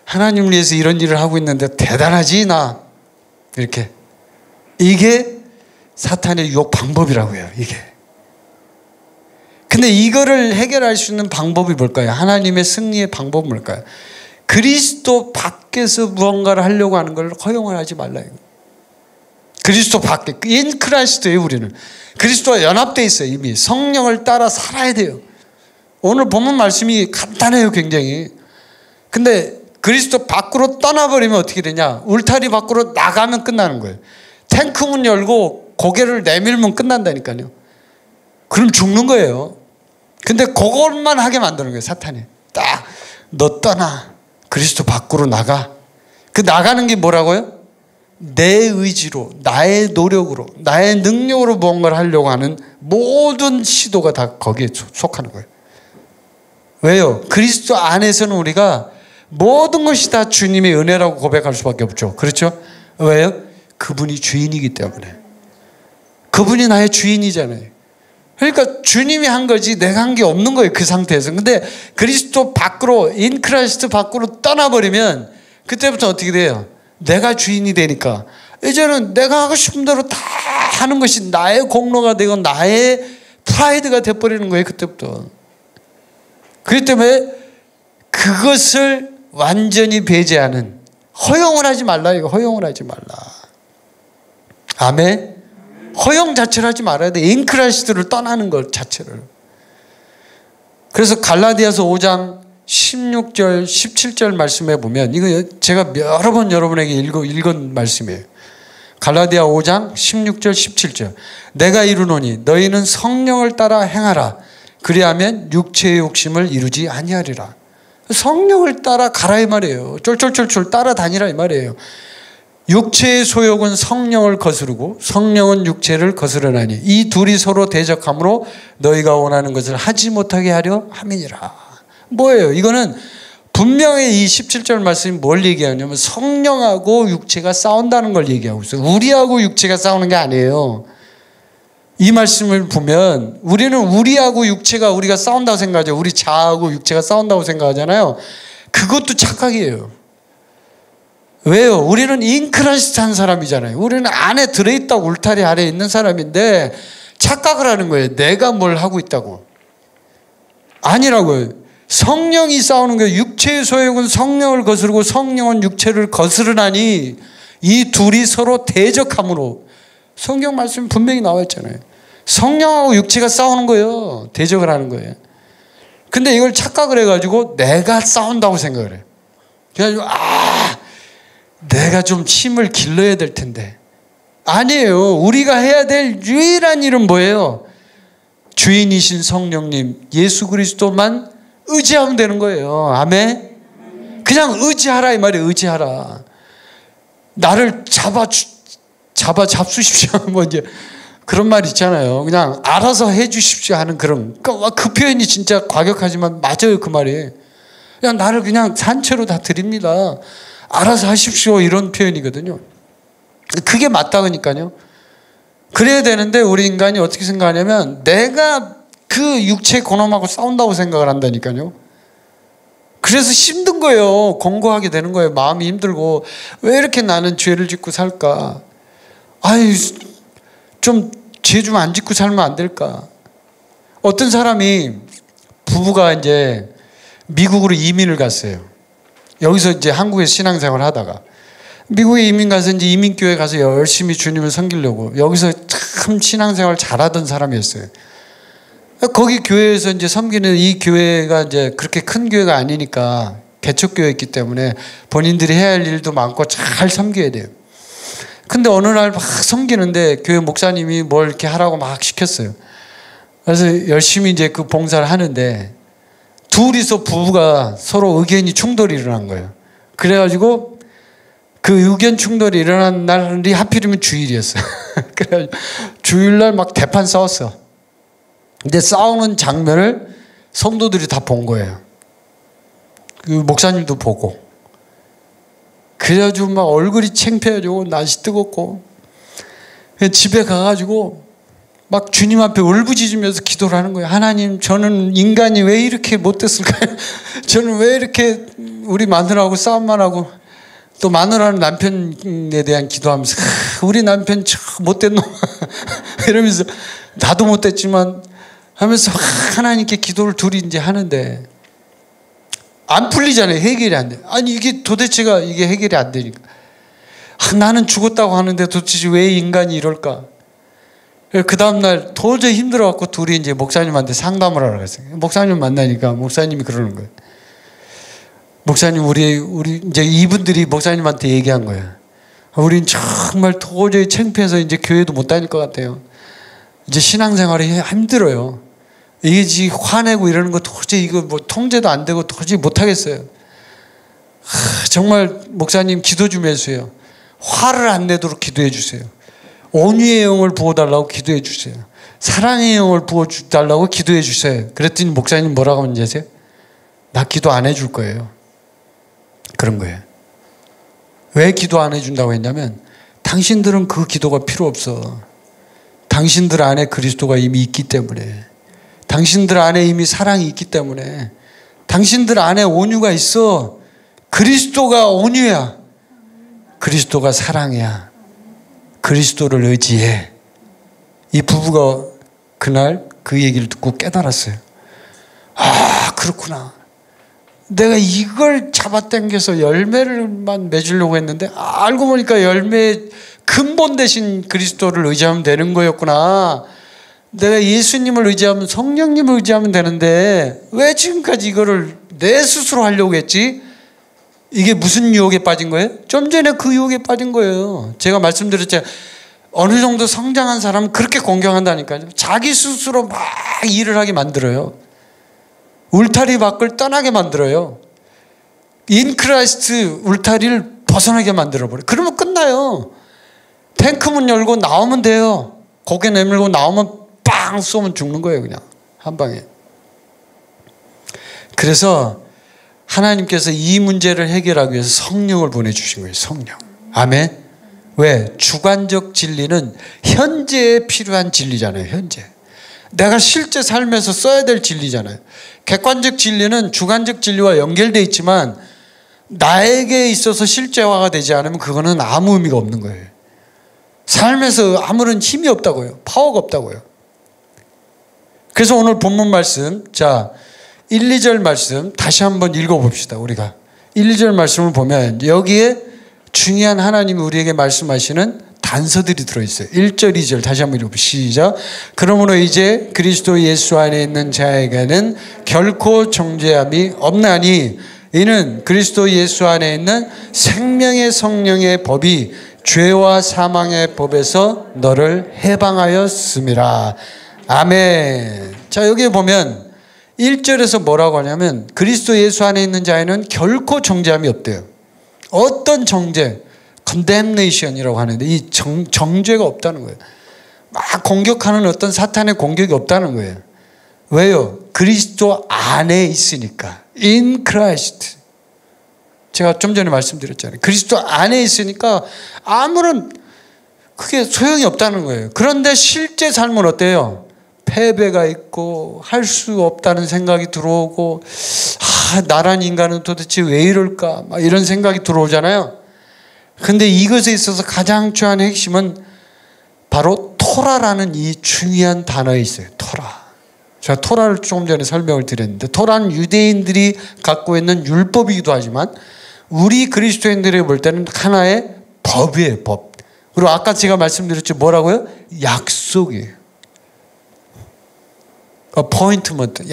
하나님을 위해서 이런 일을 하고 있는데 대단하지 나. 이렇게. 이게 사탄의 유혹 방법이라고 해요. 이게. 근데 이거를 해결할 수 있는 방법이 뭘까요? 하나님의 승리의 방법은 뭘까요? 그리스도 밖에서 무언가를 하려고 하는 걸 허용을 하지 말라. 그리스도 밖에. 인 크라이스트예요, 우리는. 그리스도와 연합되어 있어요. 이미 성령을 따라 살아야 돼요. 오늘 본문 말씀이 간단해요, 굉장히. 근데 그리스도 밖으로 떠나버리면 어떻게 되냐? 울타리 밖으로 나가면 끝나는 거예요. 탱크 문 열고 고개를 내밀면 끝난다니까요. 그럼 죽는 거예요. 근데 그것만 하게 만드는 거예요, 사탄이. 딱 너 떠나. 그리스도 밖으로 나가. 그 나가는 게 뭐라고요? 내 의지로, 나의 노력으로, 나의 능력으로 무언가를 하려고 하는 모든 시도가 다 거기에 속하는 거예요. 왜요? 그리스도 안에서는 우리가 모든 것이 다 주님의 은혜라고 고백할 수밖에 없죠. 그렇죠? 왜요? 그분이 주인이기 때문에. 그분이 나의 주인이잖아요. 그러니까 주님이 한 거지 내가 한 게 없는 거예요. 그 상태에서. 근데 그리스도 밖으로, 인 크라이스트 밖으로 떠나버리면 그때부터 어떻게 돼요? 내가 주인이 되니까 이제는 내가 하고 싶은 대로 다 하는 것이 나의 공로가 되고 나의 프라이드가 돼버리는 거예요. 그때부터. 그렇기 때문에 그것을 완전히 배제하는, 허용을 하지 말라. 이거 허용을 하지 말라. 아멘. 허용 자체를 하지 말아야 돼. 인크라이스트를 떠나는 것 자체를. 그래서 갈라디아서 5장 16절 17절 말씀에 보면, 이거 제가 여러 번 여러분에게 읽은 말씀이에요. 갈라디아 5장 16절 17절. 내가 이르노니 너희는 성령을 따라 행하라. 그리하면 육체의 욕심을 이루지 아니하리라. 성령을 따라 가라 이 말이에요. 쫄쫄쫄쫄 따라다니라 이 말이에요. 육체의 소욕은 성령을 거스르고 성령은 육체를 거스르나니 이 둘이 서로 대적하므로 너희가 원하는 것을 하지 못하게 하려 함이니라. 뭐예요? 이거는 분명히 이 17절 말씀이 뭘 얘기하냐면 성령하고 육체가 싸운다는 걸 얘기하고 있어요. 우리하고 육체가 싸우는 게 아니에요. 이 말씀을 보면 우리는 우리하고 육체가 우리가 싸운다고 생각하죠. 우리 자아하고 육체가 싸운다고 생각하잖아요. 그것도 착각이에요. 왜요? 우리는 인크라이스트 한 사람이잖아요. 우리는 안에 들어있다고, 울타리 아래에 있는 사람인데 착각을 하는 거예요. 내가 뭘 하고 있다고. 아니라고요. 성령이 싸우는 거예요. 육체의 소욕은 성령을 거스르고 성령은 육체를 거스르나니 이 둘이 서로 대적함으로. 성경 말씀이 분명히 나와 있잖아요. 성령하고 육체가 싸우는 거예요. 대적을 하는 거예요. 근데 이걸 착각을 해가지고 내가 싸운다고 생각을 해요. 그래가지고 내가 좀 힘을 길러야 될 텐데. 아니에요. 우리가 해야 될 유일한 일은 뭐예요? 주인이신 성령님 예수 그리스도만 의지하면 되는 거예요. 아멘. 그냥 의지하라 이 말이에요. 의지하라. 나를 잡수십시오. 뭐 이제 그런 말 있잖아요. 그냥 알아서 해 주십시오 하는 그런. 그 표현이 진짜 과격하지만 맞아요. 그 말이. 그냥 나를 그냥 산채로 다 드립니다. 알아서 하십시오. 이런 표현이거든요. 그게 맞다니까요. 그래야 되는데 우리 인간이 어떻게 생각하냐면 내가 그 육체 근엄하고 싸운다고 생각을 한다니까요. 그래서 힘든 거예요. 공고하게 되는 거예요. 마음이 힘들고 왜 이렇게 나는 죄를 짓고 살까? 아이 좀 죄 좀 안 짓고 살면 안 될까? 어떤 사람이 부부가 이제 미국으로 이민을 갔어요. 여기서 이제 한국에서 신앙생활을 하다가 미국에 이민 가서 이제 이민교회 가서 열심히 주님을 섬기려고 여기서 참 신앙생활 잘하던 사람이었어요. 거기 교회에서 이제 섬기는 이 교회가 이제 그렇게 큰 교회가 아니니까 개척교회였기 때문에 본인들이 해야 할 일도 많고 잘 섬겨야 돼요. 근데 어느 날 막 섬기는데 교회 목사님이 뭘 이렇게 하라고 막 시켰어요. 그래서 열심히 이제 그 봉사를 하는데 둘이서 부부가 서로 의견이 충돌이 일어난 거예요. 그래가지고 그 의견 충돌이 일어난 날이 하필이면 주일이었어요. 그래가지고 주일날 막 대판 싸웠어. 근데 싸우는 장면을 성도들이 다 본 거예요. 그 목사님도 보고. 그래가지고 막 얼굴이 창피해지고 날씨 뜨겁고 집에 가가지고 막 주님 앞에 울부짖으면서 기도를 하는 거예요. 하나님, 저는 인간이 왜 이렇게 못됐을까요? 저는 왜 이렇게 우리 마누라하고 싸움만 하고 또 마누라는 남편에 대한 기도하면서 우리 남편 참 못된 놈 이러면서 나도 못됐지만 하면서 하나님께 기도를 둘이 이제 하는데 안 풀리잖아요. 해결이 안 돼. 아니 이게 도대체가 이게 해결이 안 되니까 나는 죽었다고 하는데 도대체 왜 인간이 이럴까? 그 다음날 도저히 힘들어갖고 둘이 이제 목사님한테 상담을 하러 갔어요. 목사님 만나니까 목사님이 그러는 거예요. 목사님, 우리 이제 이분들이 목사님한테 얘기한 거예요. 우린 정말 도저히 창피해서 이제 교회도 못 다닐 것 같아요. 이제 신앙생활이 힘들어요. 이게 지금 화내고 이러는 거 도저히 이거 뭐 통제도 안 되고 도저히 못 하겠어요. 정말 목사님 기도 좀 해주세요. 화를 안 내도록 기도해 주세요. 온유의 영을 부어달라고 기도해 주세요. 사랑의 영을 부어달라고 기도해 주세요. 그랬더니 목사님 뭐라고 하는지 아세요? 나 기도 안 해줄 거예요. 그런 거예요. 왜 기도 안 해준다고 했냐면 당신들은 그 기도가 필요 없어. 당신들 안에 그리스도가 이미 있기 때문에, 당신들 안에 이미 사랑이 있기 때문에, 당신들 안에 온유가 있어. 그리스도가 온유야. 그리스도가 사랑이야. 그리스도를 의지해. 이 부부가 그날 그 얘기를 듣고 깨달았어요. 아, 그렇구나. 내가 이걸 잡아당겨서 열매를만 맺으려고 했는데 알고 보니까 열매의 근본 대신 그리스도를 의지하면 되는 거였구나. 내가 예수님을 의지하면, 성령님을 의지하면 되는데 왜 지금까지 이거를 내 스스로 하려고 했지? 이게 무슨 유혹에 빠진 거예요? 좀 전에 그 유혹에 빠진 거예요. 제가 말씀드렸죠. 어느 정도 성장한 사람은 그렇게 공경한다니까요. 자기 스스로 막 일을 하게 만들어요. 울타리 밖을 떠나게 만들어요. 인크라이스트 울타리를 벗어나게 만들어버려요. 그러면 끝나요. 탱크 문 열고 나오면 돼요. 고개 내밀고 나오면 빵 쏘면 죽는 거예요. 그냥 한 방에. 그래서 하나님께서 이 문제를 해결하기 위해서 성령을 보내주신 거예요. 성령. 아멘. 왜? 주관적 진리는 현재에 필요한 진리잖아요. 현재. 내가 실제 삶에서 써야 될 진리잖아요. 객관적 진리는 주관적 진리와 연결되어 있지만 나에게 있어서 실제화가 되지 않으면 그거는 아무 의미가 없는 거예요. 삶에서 아무런 힘이 없다고요. 파워가 없다고요. 그래서 오늘 본문 말씀, 자 1, 2절 말씀 다시 한번 읽어봅시다. 우리가 1, 2절 말씀을 보면 여기에 중요한 하나님이 우리에게 말씀하시는 단서들이 들어있어요. 1절, 2절 다시 한번 읽어봅시다. 시작. 그러므로 이제 그리스도 예수 안에 있는 자에게는 결코 정죄함이 없나니 이는 그리스도 예수 안에 있는 생명의 성령의 법이 죄와 사망의 법에서 너를 해방하였음이라. 아멘. 자, 여기 보면 1절에서 뭐라고 하냐면 그리스도 예수 안에 있는 자에는 결코 정죄함이 없대요. 어떤 정죄, condemnation이라고 하는데 이 정죄가 없다는 거예요. 막 공격하는 어떤 사탄의 공격이 없다는 거예요. 왜요? 그리스도 안에 있으니까. In Christ. 제가 좀 전에 말씀드렸잖아요. 그리스도 안에 있으니까 아무런 그게 소용이 없다는 거예요. 그런데 실제 삶은 어때요? 패배가 있고 할 수 없다는 생각이 들어오고 나란 인간은 도대체 왜 이럴까 막 이런 생각이 들어오잖아요. 근데 이것에 있어서 가장 중요한 핵심은 바로 토라라는 이 중요한 단어에 있어요. 토라. 제가 토라를 조금 전에 설명을 드렸는데 토라는 유대인들이 갖고 있는 율법이기도 하지만 우리 그리스도인들이 볼 때는 하나의 법이에요. 법. 그리고 아까 제가 말씀드렸죠. 뭐라고요? 약속이에요. appointment,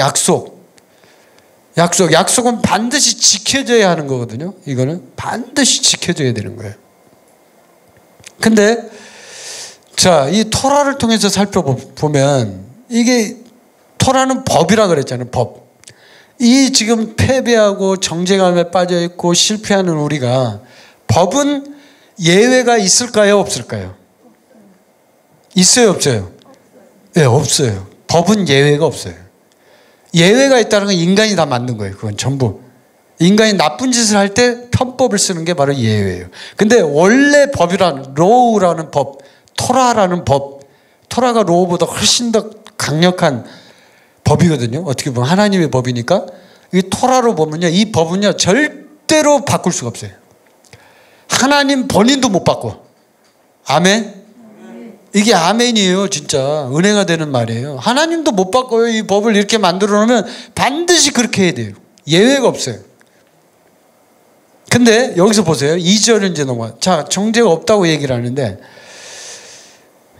약속은 반드시 지켜져야 하는 거거든요. 이거는 반드시 지켜져야 되는 거예요. 근데 자, 이 토라를 통해서 살펴보면 이게 토라는 법이라 그랬잖아요. 법. 이 지금 패배하고 정죄감에 빠져 있고 실패하는 우리가 법은 예외가 있을까요? 없을까요? 있어요? 없어요? 네, 없어요. 법은 예외가 없어요. 예외가 있다는 건 인간이 다 만든 거예요. 그건 전부. 인간이 나쁜 짓을 할 때 편법을 쓰는 게 바로 예외예요. 근데 원래 법이라는 로우라는 법, 토라라는 법, 토라가 로우보다 훨씬 더 강력한 법이거든요. 어떻게 보면 하나님의 법이니까 이 토라로 보면요, 이 법은요 절대로 바꿀 수가 없어요. 하나님 본인도 못 바꿔. 아멘. 이게 아멘이에요. 진짜 은혜가 되는 말이에요. 하나님도 못 바꿔요. 이 법을 이렇게 만들어 놓으면 반드시 그렇게 해야 돼요. 예외가 없어요. 근데 여기서 보세요. 2절은 이제 넘어가. 자, 정죄가 없다고 얘기를 하는데,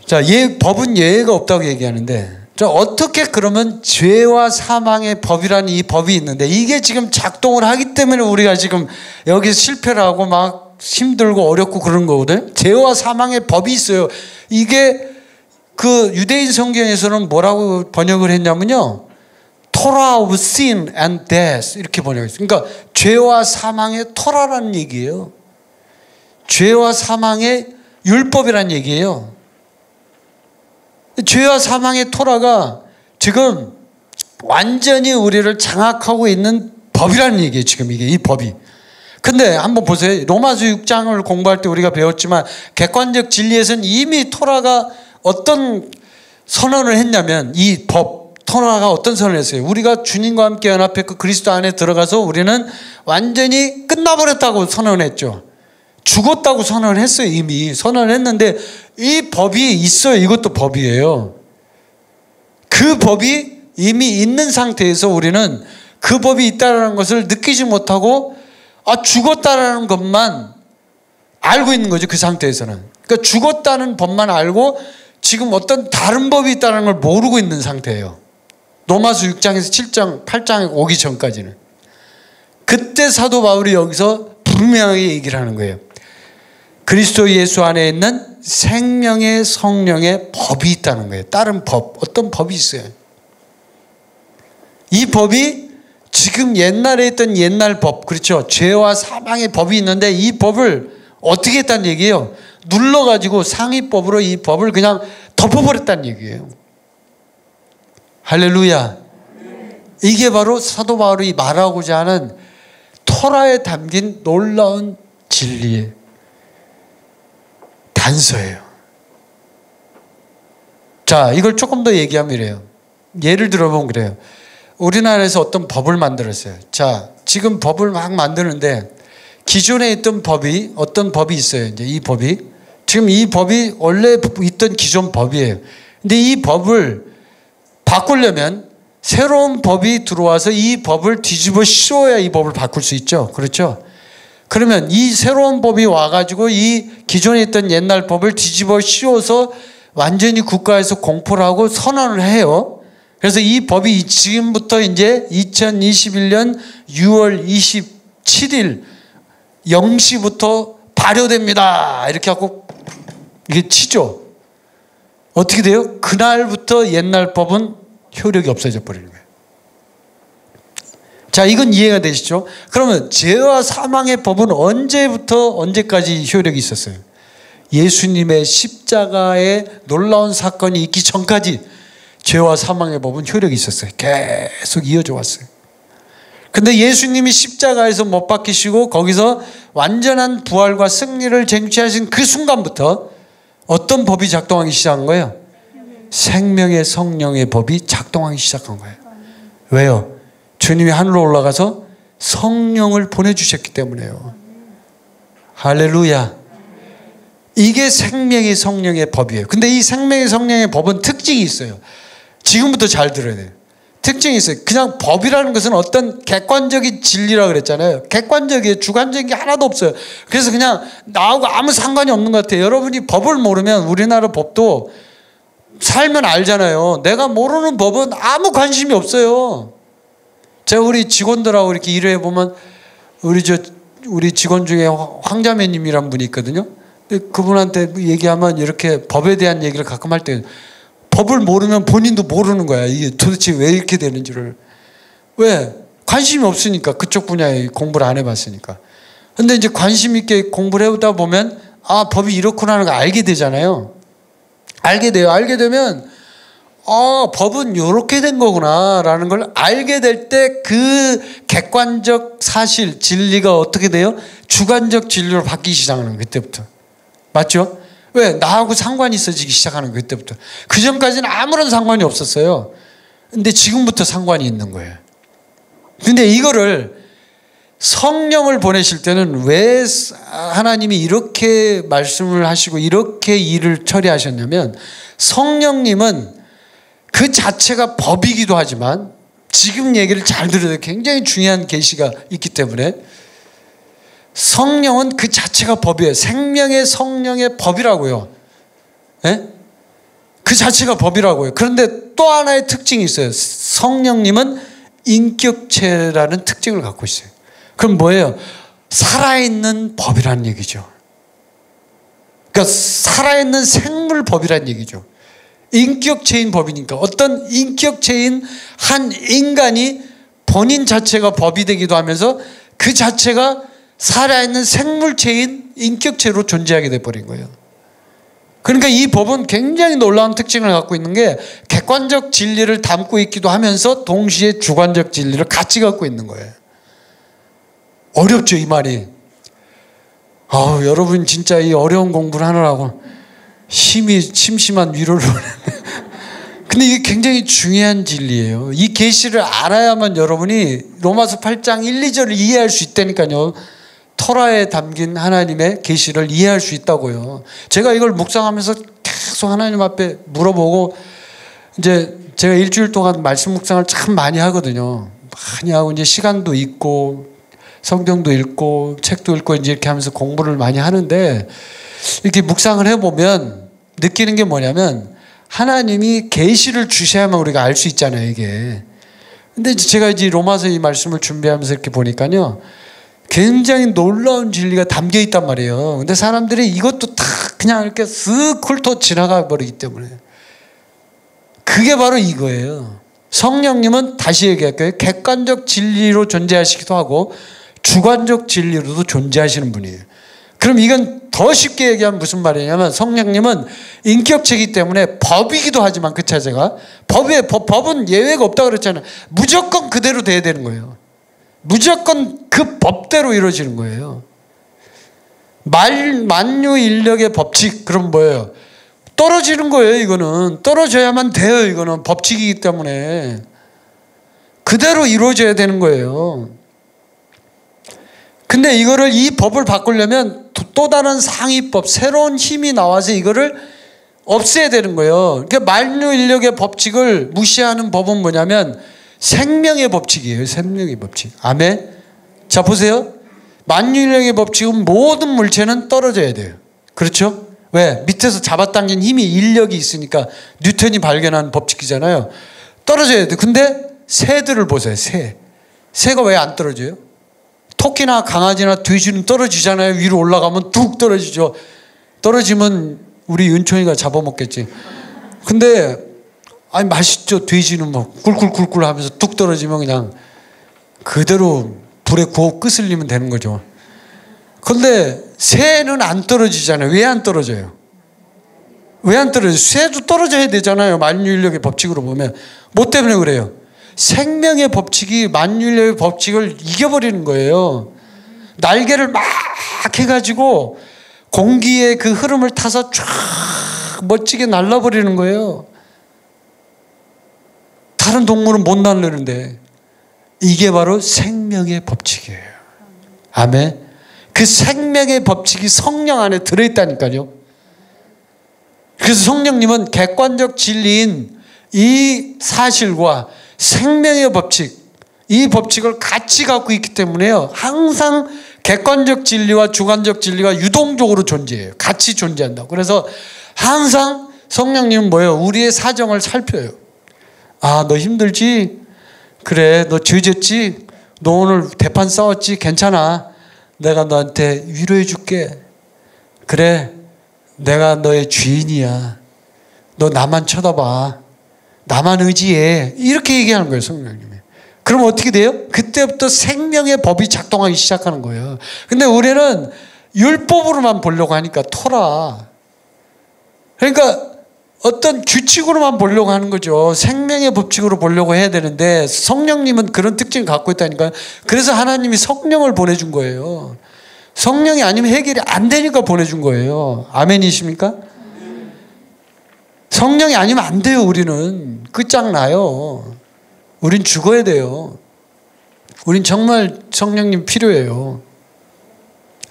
자, 법은 예외가 없다고 얘기하는데, 자, 어떻게 그러면 죄와 사망의 법이라는 이 법이 있는데 이게 지금 작동을 하기 때문에 우리가 지금 여기서 실패를 하고 막 힘들고 어렵고 그런 거거든요. 죄와 사망의 법이 있어요. 이게 그 유대인 성경에서는 뭐라고 번역을 했냐면요, Torah of sin and death 이렇게 번역했어요. 그러니까 죄와 사망의 토라라는 얘기예요. 죄와 사망의 율법이라는 얘기예요. 죄와 사망의 토라가 지금 완전히 우리를 장악하고 있는 법이라는 얘기예요. 지금 이게 이 법이. 근데 한번 보세요. 로마서 6장을 공부할 때 우리가 배웠지만 객관적 진리에서는 이미 토라가 어떤 선언을 했냐면 이 법, 토라가 어떤 선언을 했어요. 우리가 주님과 함께 연합했고 그리스도 안에 들어가서 우리는 완전히 끝나버렸다고 선언을 했죠. 죽었다고 선언을 했어요. 이미 선언을 했는데 이 법이 있어요. 이것도 법이에요. 그 법이 이미 있는 상태에서 우리는 그 법이 있다는 것을 느끼지 못하고 죽었다라는 것만 알고 있는 거죠. 그 상태에서는. 그러니까 죽었다는 법만 알고 지금 어떤 다른 법이 있다는 걸 모르고 있는 상태예요. 로마서 6장에서 7장, 8장에 오기 전까지는. 그때 사도 바울이 여기서 분명하게 얘기를 하는 거예요. 그리스도 예수 안에 있는 생명의 성령의 법이 있다는 거예요. 다른 법, 어떤 법이 있어요. 이 법이 지금 옛날에 있던 옛날 법, 그렇죠. 죄와 사망의 법이 있는데 이 법을 어떻게 했다는 얘기예요. 눌러가지고 상위법으로 이 법을 그냥 덮어버렸다는 얘기예요. 할렐루야. 이게 바로 사도 바울이 말하고자 하는 토라에 담긴 놀라운 진리의 단서예요. 자, 이걸 조금 더 얘기하면 이래요. 예를 들어보면 그래요. 우리나라에서 어떤 법을 만들었어요. 자, 지금 법을 막 만드는데 기존에 있던 법이 어떤 법이 있어요. 이제 이 법이 지금 이 법이 원래 있던 기존 법이에요. 근데 이 법을 바꾸려면 새로운 법이 들어와서 이 법을 뒤집어 씌워야 이 법을 바꿀 수 있죠. 그렇죠? 그러면 이 새로운 법이 와가지고 이 기존에 있던 옛날 법을 뒤집어 씌워서 완전히 국가에서 공포를 하고 선언을 해요. 그래서 이 법이 지금부터 이제 2021년 6월 27일 0시부터 발효됩니다. 이렇게 하고 이게 치죠. 어떻게 돼요? 그날부터 옛날 법은 효력이 없어져 버리는 거예요. 자, 이건 이해가 되시죠? 그러면 죄와 사망의 법은 언제부터 언제까지 효력이 있었어요? 예수님의 십자가의 놀라운 사건이 있기 전까지 죄와 사망의 법은 효력이 있었어요. 계속 이어져 왔어요. 근데 예수님이 십자가에서 못 박히시고 거기서 완전한 부활과 승리를 쟁취하신 그 순간부터 어떤 법이 작동하기 시작한 거예요? 생명의 성령의 법이 작동하기 시작한 거예요. 왜요? 주님이 하늘로 올라가서 성령을 보내주셨기 때문에요. 할렐루야. 이게 생명의 성령의 법이에요. 근데 이 생명의 성령의 법은 특징이 있어요. 지금부터 잘 들어야 돼요. 특징이 있어요. 그냥 법이라는 것은 어떤 객관적인 진리라고 그랬잖아요. 객관적이에요. 주관적인 게 하나도 없어요. 그래서 그냥 나하고 아무 상관이 없는 것 같아요. 여러분이 법을 모르면 우리나라 법도 살면 알잖아요. 내가 모르는 법은 아무 관심이 없어요. 제가 우리 직원들하고 이렇게 일을 해보면 우리 직원 중에 황자매님이란 분이 있거든요. 근데 그분한테 얘기하면 이렇게 법에 대한 얘기를 가끔 할 때 법을 모르면 본인도 모르는 거야. 이게 도대체 왜 이렇게 되는지를. 왜? 관심이 없으니까. 그쪽 분야에 공부를 안 해봤으니까. 근데 이제 관심 있게 공부를 해보다 보면 아, 법이 이렇구나 하는 걸 알게 되잖아요. 알게 돼요. 알게 되면 법은 이렇게 된 거구나 라는 걸 알게 될 때 그 객관적 사실, 진리가 어떻게 돼요? 주관적 진리로 바뀌기 시작하는 거예요. 그때부터. 맞죠? 왜? 나하고 상관이 있어지기 시작하는 거예요. 그때부터. 그 전까지는 아무런 상관이 없었어요. 근데 지금부터 상관이 있는 거예요. 근데 이거를 성령을 보내실 때는 왜 하나님이 이렇게 말씀을 하시고 이렇게 일을 처리하셨냐면 성령님은 그 자체가 법이기도 하지만 지금 얘기를 잘 들어야 돼요. 굉장히 중요한 계시가 있기 때문에 성령은 그 자체가 법이에요. 생명의 성령의 법이라고요. 예? 그 자체가 법이라고요. 그런데 또 하나의 특징이 있어요. 성령님은 인격체라는 특징을 갖고 있어요. 그럼 뭐예요? 살아있는 법이라는 얘기죠. 그러니까 살아있는 생물법이라는 얘기죠. 인격체인 법이니까 어떤 인격체인 한 인간이 본인 자체가 법이 되기도 하면서 그 자체가 살아있는 생물체인 인격체로 존재하게 돼버린 거예요. 그러니까 이 법은 굉장히 놀라운 특징을 갖고 있는 게 객관적 진리를 담고 있기도 하면서 동시에 주관적 진리를 같이 갖고 있는 거예요. 어렵죠, 이 말이. 여러분 진짜 이 어려운 공부를 하느라고 심심한 위로를 근데 이게 굉장히 중요한 진리예요. 이 계시를 알아야만 여러분이 로마서 8장 1, 2절을 이해할 수 있다니까요. 토라에 담긴 하나님의 계시를 이해할 수 있다고요. 제가 이걸 묵상하면서 계속 하나님 앞에 물어보고 이제 제가 일주일 동안 말씀 묵상을 참 많이 하거든요. 많이 하고 이제 시간도 있고 성경도 읽고 책도 읽고 이제 이렇게 하면서 공부를 많이 하는데 이렇게 묵상을 해보면 느끼는 게 뭐냐면 하나님이 계시를 주셔야만 우리가 알 수 있잖아요, 이게. 근데 제가 이제 로마서 이 말씀을 준비하면서 이렇게 보니까요. 굉장히 놀라운 진리가 담겨 있단 말이에요. 근데 사람들이 이것도 다 그냥 이렇게 쓱 훑어 지나가 버리기 때문에. 그게 바로 이거예요. 성령님은 다시 얘기할게요. 객관적 진리로 존재하시기도 하고 주관적 진리로도 존재하시는 분이에요. 그럼 이건 더 쉽게 얘기하면 무슨 말이냐면 성령님은 인격체이기 때문에 법이기도 하지만 그 자체가 법은 예외가 없다 그랬잖아요. 무조건 그대로 돼야 되는 거예요. 무조건 그 법대로 이루어지는 거예요. 만유인력의 법칙, 그럼 뭐예요? 떨어지는 거예요. 이거는 떨어져야만 돼요. 이거는 법칙이기 때문에 그대로 이루어져야 되는 거예요. 근데 이거를 이 법을 바꾸려면 또 다른 상위법, 새로운 힘이 나와서 이거를 없애야 되는 거예요. 그러니까 만유인력의 법칙을 무시하는 법은 뭐냐면 생명의 법칙이에요. 생명의 법칙. 아멘. 자, 보세요. 만유인력의 법칙은 모든 물체는 떨어져야 돼요. 그렇죠? 왜? 밑에서 잡아당긴 힘이 인력이 있으니까 뉴턴이 발견한 법칙이잖아요. 떨어져야 돼요. 근데 새들을 보세요. 새가 왜 안 떨어져요? 토끼나 강아지나 돼지는 떨어지잖아요. 위로 올라가면 뚝 떨어지죠. 떨어지면 우리 은총이가 잡아먹겠지. 근데 맛있죠. 돼지는 뭐 꿀꿀꿀꿀 하면서 뚝 떨어지면 그냥 그대로 불에 구워 끄슬리면 되는 거죠. 그런데 새는 안 떨어지잖아요. 왜 안 떨어져요? 왜 안 떨어져요? 새도 떨어져야 되잖아요. 만유인력의 법칙으로 보면. 뭐 때문에 그래요? 생명의 법칙이 만유인력의 법칙을 이겨버리는 거예요. 날개를 막 해가지고 공기의 그 흐름을 타서 쫙 멋지게 날라버리는 거예요. 다른 동물은 못 날르는데 이게 바로 생명의 법칙이에요. 아멘. 그 생명의 법칙이 성령 안에 들어있다니까요. 그래서 성령님은 객관적 진리인 이 사실과 생명의 법칙, 이 법칙을 같이 갖고 있기 때문에요. 항상 객관적 진리와 주관적 진리가 유동적으로 존재해요. 같이 존재한다고. 그래서 항상 성령님은 뭐예요? 우리의 사정을 살펴요. 아, 너 힘들지? 그래, 너 죄졌지? 너 오늘 대판 싸웠지? 괜찮아. 내가 너한테 위로해 줄게. 그래, 내가 너의 주인이야. 너 나만 쳐다봐. 나만 의지해. 이렇게 얘기하는 거예요, 성령님이. 그럼 어떻게 돼요? 그때부터 생명의 법이 작동하기 시작하는 거예요. 근데 우리는 율법으로만 보려고 하니까 토라. 그러니까 어떤 규칙으로만 보려고 하는 거죠. 생명의 법칙으로 보려고 해야 되는데 성령님은 그런 특징을 갖고 있다니까요. 그래서 하나님이 성령을 보내준 거예요. 성령이 아니면 해결이 안 되니까 보내준 거예요. 아멘이십니까? 성령이 아니면 안 돼요. 우리는 끝장나요. 우린 죽어야 돼요. 우린 정말 성령님 필요해요.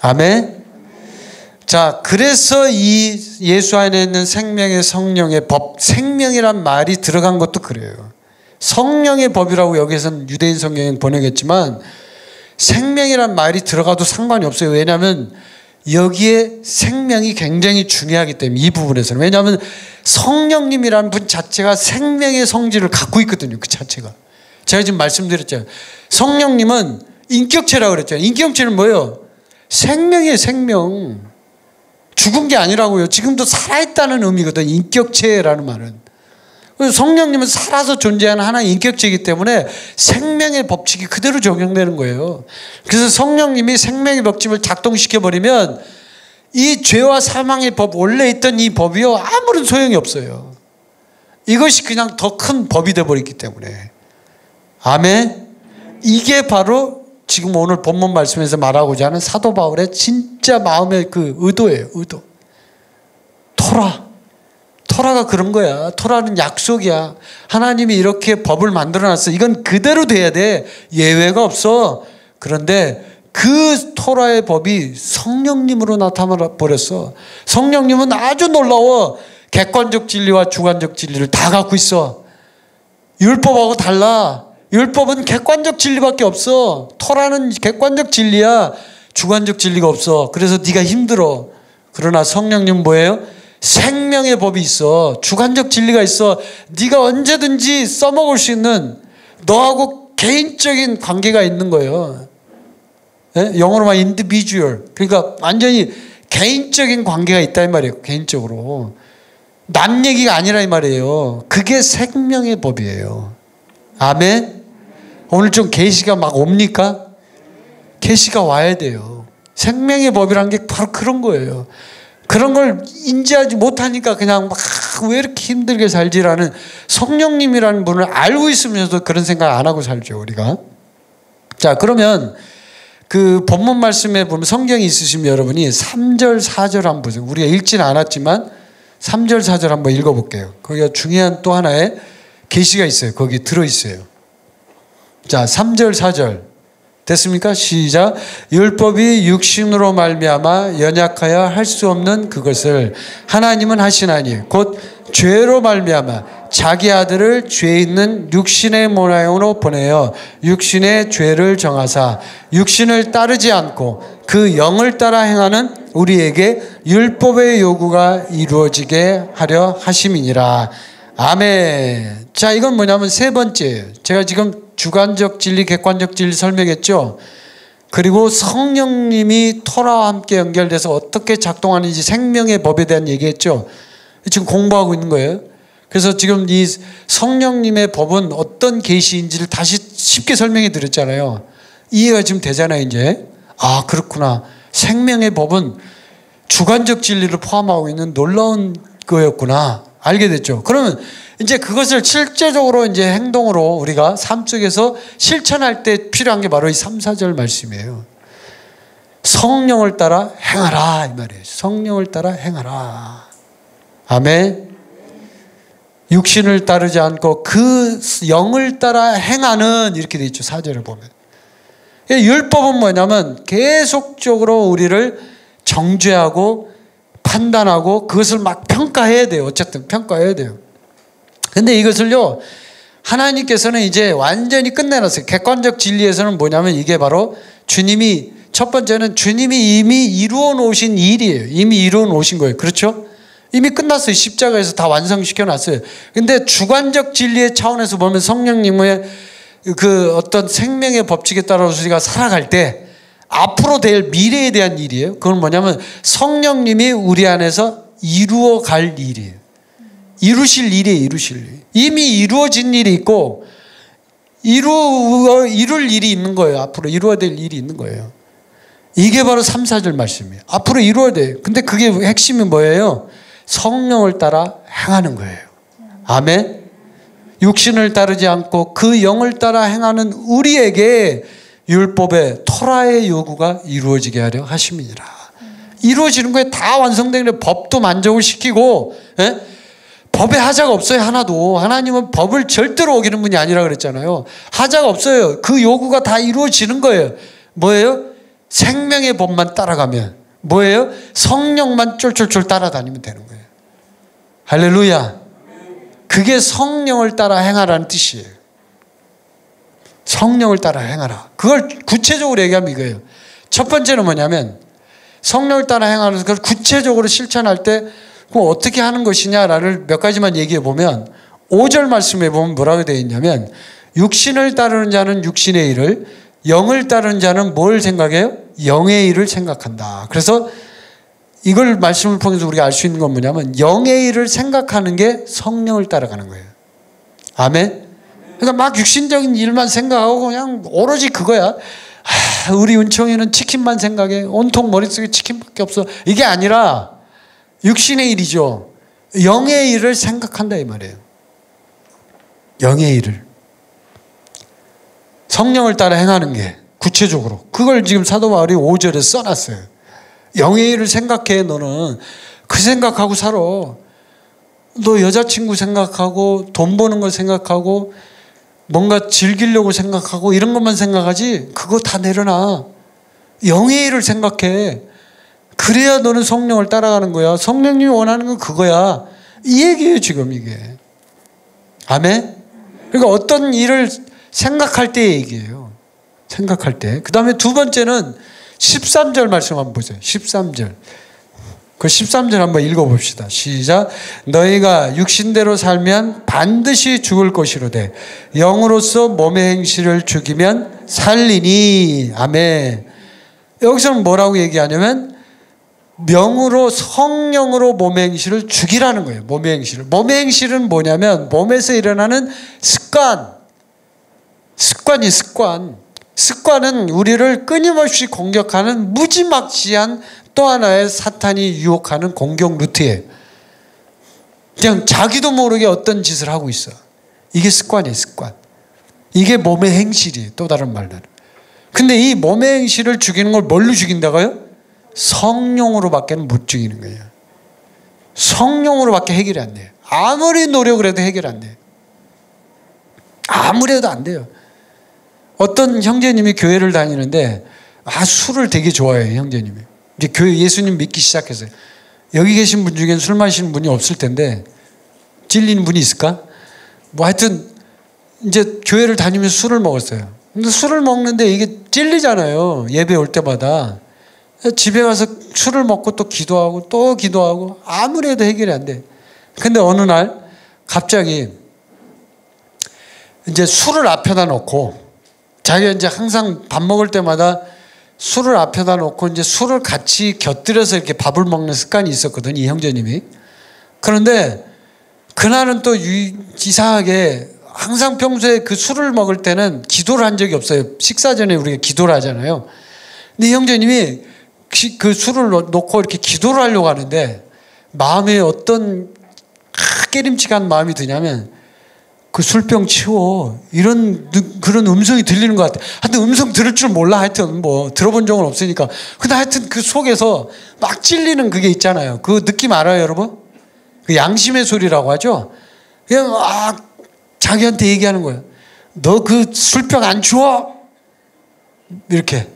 아멘. 자, 그래서 이 예수 안에 있는 생명의 성령의 법, 생명이란 말이 들어간 것도 그래요. 성령의 법이라고 여기서는 유대인 성경에는 번역했지만 생명이란 말이 들어가도 상관이 없어요. 왜냐하면 여기에 생명이 굉장히 중요하기 때문에 이 부분에서는. 왜냐하면 성령님이라는 분 자체가 생명의 성질을 갖고 있거든요. 그 자체가. 제가 지금 말씀드렸잖아요. 성령님은 인격체라고 그랬잖아요. 인격체는 뭐예요? 생명이에요. 생명. 죽은 게 아니라고요. 지금도 살아있다는 의미거든. 인격체라는 말은. 성령님은 살아서 존재하는 하나의 인격체이기 때문에 생명의 법칙이 그대로 적용되는 거예요. 그래서 성령님이 생명의 법칙을 작동시켜버리면 이 죄와 사망의 법, 원래 있던 이 법이요, 아무런 소용이 없어요. 이것이 그냥 더 큰 법이 되어버렸기 때문에. 아멘. 이게 바로 지금 오늘 본문 말씀에서 말하고자 하는 사도 바울의 진짜 마음의 그 의도예요. 의도. 토라가 그런 거야. 토라는 약속이야. 하나님이 이렇게 법을 만들어놨어. 이건 그대로 돼야 돼. 예외가 없어. 그런데 그 토라의 법이 성령님으로 나타나 버렸어. 성령님은 아주 놀라워. 객관적 진리와 주관적 진리를 다 갖고 있어. 율법하고 달라. 율법은 객관적 진리밖에 없어. 토라는 객관적 진리야. 주관적 진리가 없어. 그래서 네가 힘들어. 그러나 성령님은 뭐예요? 생명의 법이 있어. 주관적 진리가 있어. 네가 언제든지 써먹을 수 있는 너하고 개인적인 관계가 있는 거예요. 네? 영어로 말하면 individual. 그러니까 완전히 개인적인 관계가 있다 이 말이에요. 개인적으로. 남 얘기가 아니라 이 말이에요. 그게 생명의 법이에요. 아멘. 오늘 좀 계시가 막 옵니까? 계시가 와야 돼요. 생명의 법이라는 게 바로 그런 거예요. 그런 걸 인지하지 못하니까 그냥 막 왜 이렇게 힘들게 살지라는 성령님이라는 분을 알고 있으면서도 그런 생각 안 하고 살죠, 우리가. 자, 그러면 그 본문 말씀에 보면 성경이 있으시면 여러분이 3절, 4절 한번 보세요. 우리가 읽지는 않았지만 3절, 4절 한번 읽어볼게요. 거기가 중요한 또 하나의 계시가 있어요. 거기 들어있어요. 자, 3절, 4절. 됐습니까? 시작. 율법이 육신으로 말미암아 연약하여 할 수 없는 그것을 하나님은 하시나니 곧 죄로 말미암아 자기 아들을 죄 있는 육신의 모양으로 보내어 육신의 죄를 정하사 육신을 따르지 않고 그 영을 따라 행하는 우리에게 율법의 요구가 이루어지게 하려 하심이니라. 아멘. 자, 이건 뭐냐면 세 번째예요. 제가 지금 주관적 진리, 객관적 진리 설명했죠. 그리고 성령님이 토라와 함께 연결돼서 어떻게 작동하는지 생명의 법에 대한 얘기했죠. 지금 공부하고 있는 거예요. 그래서 지금 이 성령님의 법은 어떤 계시인지를 다시 쉽게 설명해 드렸잖아요. 이해가 지금 되잖아요, 이제. 아, 그렇구나. 생명의 법은 주관적 진리를 포함하고 있는 놀라운 거였구나. 알게 됐죠. 그러면 이제 그것을 실제적으로 이제 행동으로 우리가 삶 속에서 실천할 때 필요한 게 바로 이 3, 4절 말씀이에요. 성령을 따라 행하라, 이 말이에요. 성령을 따라 행하라. 아멘. 육신을 따르지 않고 그 영을 따라 행하는, 이렇게 돼 있죠. 4절을 보면. 율법은 뭐냐면 계속적으로 우리를 정죄하고 판단하고 그것을 막 평가해야 돼요. 어쨌든 평가해야 돼요. 근데 이것을요, 하나님께서는 이제 완전히 끝내놨어요. 객관적 진리에서는 뭐냐면 이게 바로 주님이, 첫 번째는 주님이 이미 이루어 놓으신 일이에요. 이미 이루어 놓으신 거예요. 그렇죠? 이미 끝났어요. 십자가에서 다 완성시켜 놨어요. 근데 주관적 진리의 차원에서 보면 성령님의 그 어떤 생명의 법칙에 따라서 우리가 살아갈 때 앞으로 될 미래에 대한 일이에요. 그건 뭐냐면 성령님이 우리 안에서 이루어 갈 일이에요. 이루실 일이에요. 이루실 일. 이미 이루어진 일이 있고 이룰 일이 있는 거예요. 앞으로 이루어야 될 일이 있는 거예요. 이게 바로 3, 4절 말씀이에요. 앞으로 이루어야 돼요. 근데 그게 핵심이 뭐예요? 성령을 따라 행하는 거예요. 아멘. 육신을 따르지 않고 그 영을 따라 행하는 우리에게 율법의 토라의 요구가 이루어지게 하려 하심이니라. 이루어지는 거에 다 완성되는 법도 만족을 시키고, 예? 법에 하자가 없어요. 하나도. 하나님은 법을 절대로 어기는 분이 아니라 그랬잖아요. 하자가 없어요. 그 요구가 다 이루어지는 거예요. 뭐예요? 생명의 법만 따라가면. 뭐예요? 성령만 쫄쫄쫄 따라다니면 되는 거예요. 할렐루야. 그게 성령을 따라 행하라는 뜻이에요. 성령을 따라 행하라. 그걸 구체적으로 얘기하면 이거예요. 첫 번째는 뭐냐면 성령을 따라 행하는 걸 구체적으로 실천할 때 그럼 어떻게 하는 것이냐를 몇 가지만 얘기해 보면 5절 말씀에 보면 뭐라고 되어 있냐면 육신을 따르는 자는 육신의 일을, 영을 따르는 자는 뭘 생각해요? 영의 일을 생각한다. 그래서 이걸 말씀을 통해서 우리가 알 수 있는 건 뭐냐면 영의 일을 생각하는 게 성령을 따라가는 거예요. 아멘. 그러니까 막 육신적인 일만 생각하고 그냥 오로지 그거야. 우리 은총이는 치킨만 생각해. 온통 머릿속에 치킨밖에 없어. 이게 아니라 육신의 일이죠. 영의 일을 생각한다 이 말이에요. 영의 일을. 성령을 따라 행하는 게 구체적으로. 그걸 지금 사도 바울이 5절에 써놨어요. 영의 일을 생각해. 너는 그 생각하고 살아. 너 여자친구 생각하고 돈 버는 거 생각하고 뭔가 즐기려고 생각하고 이런 것만 생각하지 그거 다 내려놔. 영의 일을 생각해. 그래야 너는 성령을 따라가는 거야. 성령님이 원하는 건 그거야. 이 얘기예요 지금 이게. 아멘. 그러니까 어떤 일을 생각할 때 얘기예요. 생각할 때. 그 다음에 두 번째는 13절 말씀 한번 보세요. 13절. 그 13절 한번 읽어봅시다. 시작. 너희가 육신대로 살면 반드시 죽을 것이로되 영으로서 몸의 행실을 죽이면 살리니. 아멘. 여기서는 뭐라고 얘기하냐면 명으로 성령으로 몸의 행실을 죽이라는 거예요. 몸의 행실을. 몸의 행실은 뭐냐면 몸에서 일어나는 습관이 습관. 습관은 우리를 끊임없이 공격하는 무지막지한 또 하나의 사탄이 유혹하는 공격 루트예요. 그냥 자기도 모르게 어떤 짓을 하고 있어. 이게 습관이에요. 습관. 이게 몸의 행실이에요. 또 다른 말로는. 근데 이 몸의 행실을 죽이는 걸 뭘로 죽인다고요? 성령으로밖에 못 죽이는 거예요. 성령으로밖에 해결이 안 돼요. 아무리 노력을 해도 해결이 안 돼요. 아무리 해도 안 돼요. 어떤 형제님이 교회를 다니는데 술을 되게 좋아해요. 형제님이. 이제 교회 예수님 믿기 시작했어요. 여기 계신 분 중엔 술 마시는 분이 없을 텐데 찔리는 분이 있을까? 뭐 하여튼 이제 교회를 다니면서 술을 먹었어요. 근데 술을 먹는데 이게 찔리잖아요. 예배 올 때마다. 집에 가서 술을 먹고 또 기도하고 아무리 해도 해결이 안 돼. 근데 어느 날 갑자기 이제 술을 앞에다 놓고 자기가 이제 항상 밥 먹을 때마다 술을 앞에다 놓고 이제 술을 같이 곁들여서 이렇게 밥을 먹는 습관이 있었거든요. 이 형제님이. 그런데 그날은 또 이상하게 항상 평소에 그 술을 먹을 때는 기도를 한 적이 없어요. 식사 전에 우리가 기도를 하잖아요. 근데 형제님이 그 술을 놓고 이렇게 기도를 하려고 하는데 마음에 어떤 깨림칙한 마음이 드냐면 그 술병 치워 이런 그런 음성이 들리는 것 같아. 하여튼 음성 들을 줄 몰라. 하여튼 뭐 들어본 적은 없으니까. 근데 하여튼 그 속에서 막 찔리는 그게 있잖아요. 그 느낌 알아요, 여러분? 그 양심의 소리라고 하죠. 그냥 막 자기한테 얘기하는 거예요. 너 그 술병 안 치워? 이렇게.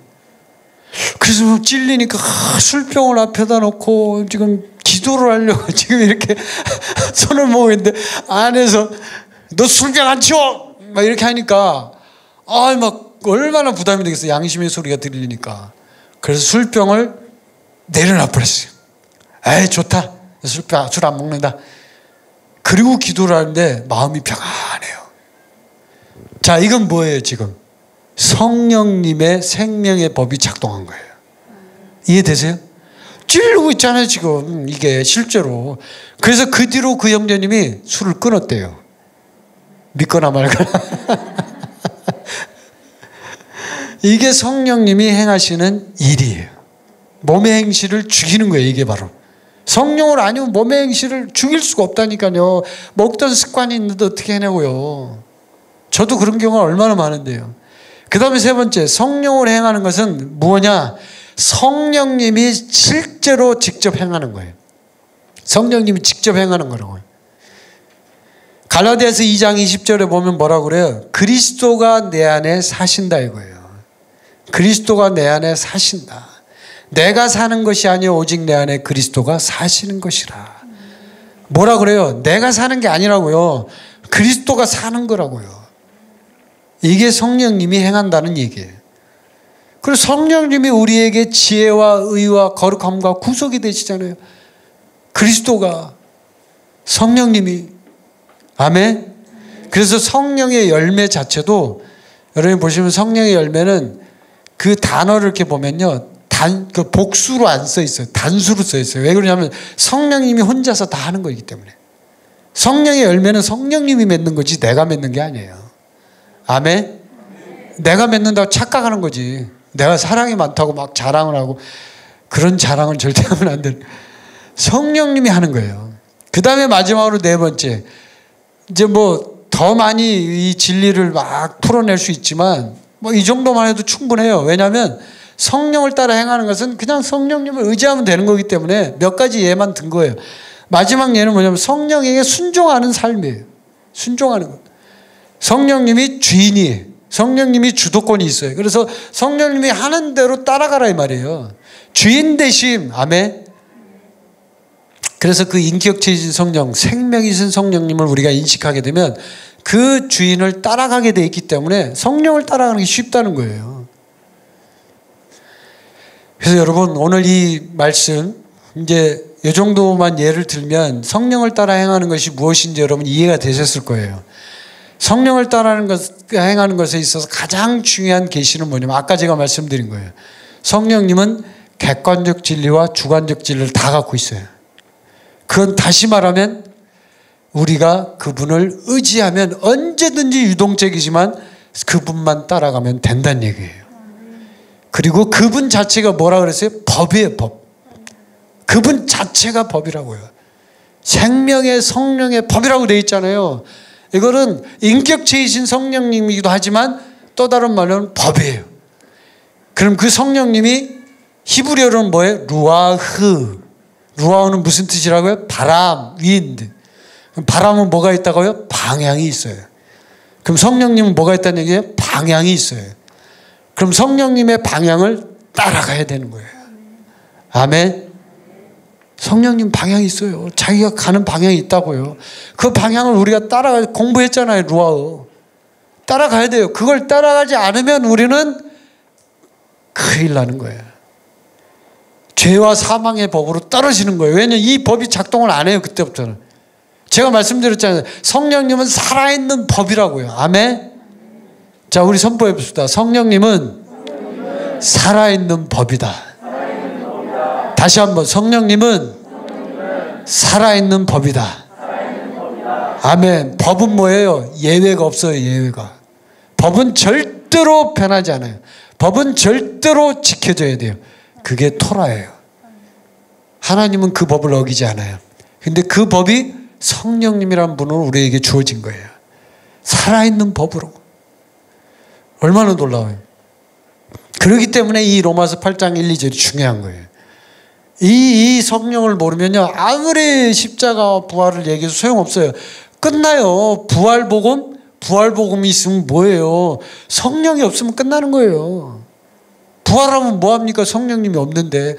그래서 찔리니까 술병을 앞에다 놓고 지금 기도를 하려고 지금 이렇게 손을 모으고 있는데 안에서 너 술병 안 치워! 막 이렇게 하니까 막 얼마나 부담이 되겠어. 양심의 소리가 들리니까. 그래서 술병을 내려놔 버렸어요. 에이 좋다. 술 안 먹는다. 그리고 기도를 하는데 마음이 평안해요. 자, 이건 뭐예요 지금? 성령님의 생명의 법이 작동한 거예요. 이해되세요? 찌르고 있잖아요 지금 이게 실제로. 그래서 그 뒤로 그 형제님이 술을 끊었대요. 믿거나 말거나. 이게 성령님이 행하시는 일이에요. 몸의 행실을 죽이는 거예요. 이게 바로 성령을 아니면 몸의 행실을 죽일 수가 없다니까요. 먹던 습관이 있는데 어떻게 해내고요. 저도 그런 경우가 얼마나 많은데요. 그 다음에 세 번째, 성령을 행하는 것은 뭐냐? 성령님이 실제로 직접 행하는 거예요. 성령님이 직접 행하는 거라고요. 갈라디아서 2장 20절에 보면 뭐라고 그래요? 그리스도가 내 안에 사신다 이거예요. 그리스도가 내 안에 사신다. 내가 사는 것이 아니요 오직 내 안에 그리스도가 사시는 것이라. 뭐라 그래요? 내가 사는 게 아니라고요. 그리스도가 사는 거라고요. 이게 성령님이 행한다는 얘기예요. 그리고 성령님이 우리에게 지혜와 의와 거룩함과 구속이 되시잖아요. 그리스도가 성령님이. 아멘. 그래서 성령의 열매 자체도 여러분 보시면 성령의 열매는 그 단어를 이렇게 보면요. 그 복수로 안 써 있어요. 단수로 써 있어요. 왜 그러냐면 성령님이 혼자서 다 하는 거이기 때문에. 성령의 열매는 성령님이 맺는 거지 내가 맺는 게 아니에요. 아멘. 내가 맺는다고 착각하는 거지. 내가 사랑이 많다고 막 자랑을 하고 그런 자랑을 절대 하면 안 돼. 성령님이 하는 거예요. 그 다음에 마지막으로 네 번째. 이제 뭐 더 많이 이 진리를 막 풀어낼 수 있지만 뭐 이 정도만 해도 충분해요. 왜냐하면 성령을 따라 행하는 것은 그냥 성령님을 의지하면 되는 거기 때문에 몇 가지 예만 든 거예요. 마지막 예는 뭐냐면 성령에게 순종하는 삶이에요. 순종하는 것. 성령님이 주인이에요. 성령님이 주도권이 있어요. 그래서 성령님이 하는 대로 따라가라 이 말이에요. 주인 대심. 아멘. 그래서 그 인격체이신 성령, 생명이신 성령님을 우리가 인식하게 되면 그 주인을 따라가게 돼 있기 때문에 성령을 따라가는 게 쉽다는 거예요. 그래서 여러분 오늘 이 말씀 이제 이 정도만 예를 들면 성령을 따라 행하는 것이 무엇인지 여러분 이해가 되셨을 거예요. 성령을 따라 행하는 것에 있어서 가장 중요한 계시는 뭐냐면 아까 제가 말씀드린 거예요. 성령님은 객관적 진리와 주관적 진리를 다 갖고 있어요. 그건 다시 말하면 우리가 그분을 의지하면 언제든지 유동적이지만 그분만 따라가면 된다는 얘기예요. 그리고 그분 자체가 뭐라 그랬어요? 법이에요, 법. 그분 자체가 법이라고요. 생명의 성령의 법이라고 되어 있잖아요. 이거는 인격체이신 성령님이기도 하지만 또 다른 말로는 법이에요. 그럼 그 성령님이 히브리어로는 뭐예요? 루아흐. 루아흐는 무슨 뜻이라고요? 바람, 윈드. 그럼 바람은 뭐가 있다고요? 방향이 있어요. 그럼 성령님은 뭐가 있다는 얘기예요? 방향이 있어요. 그럼 성령님의 방향을 따라가야 되는 거예요. 아멘. 성령님 방향이 있어요. 자기가 가는 방향이 있다고요. 그 방향을 우리가 따라가 공부했잖아요. 루아흐. 따라가야 돼요. 그걸 따라가지 않으면 우리는 큰일 나는 거예요. 죄와 사망의 법으로 떨어지는 거예요. 왜냐하면 이 법이 작동을 안 해요. 그때부터는. 제가 말씀드렸잖아요. 성령님은 살아있는 법이라고요. 아멘. 자, 우리 선포해 봅시다. 성령님은 살아있는 법이다. 다시 한번 성령님은 살아있는 법이다. 아멘. 법은 뭐예요? 예외가 없어요. 예외가. 법은 절대로 변하지 않아요. 법은 절대로 지켜져야 돼요. 그게 토라예요. 하나님은 그 법을 어기지 않아요. 근데 그 법이 성령님이라는 분으로 우리에게 주어진 거예요. 살아있는 법으로. 얼마나 놀라워요. 그렇기 때문에 이 로마서 8장 1, 2절이 중요한 거예요. 이 성령을 모르면요, 아무리 십자가 부활을 얘기해도 소용없어요. 끝나요. 부활복음이 있으면 뭐예요? 성령이 없으면 끝나는 거예요. 부활하면 뭐합니까? 성령님이 없는데.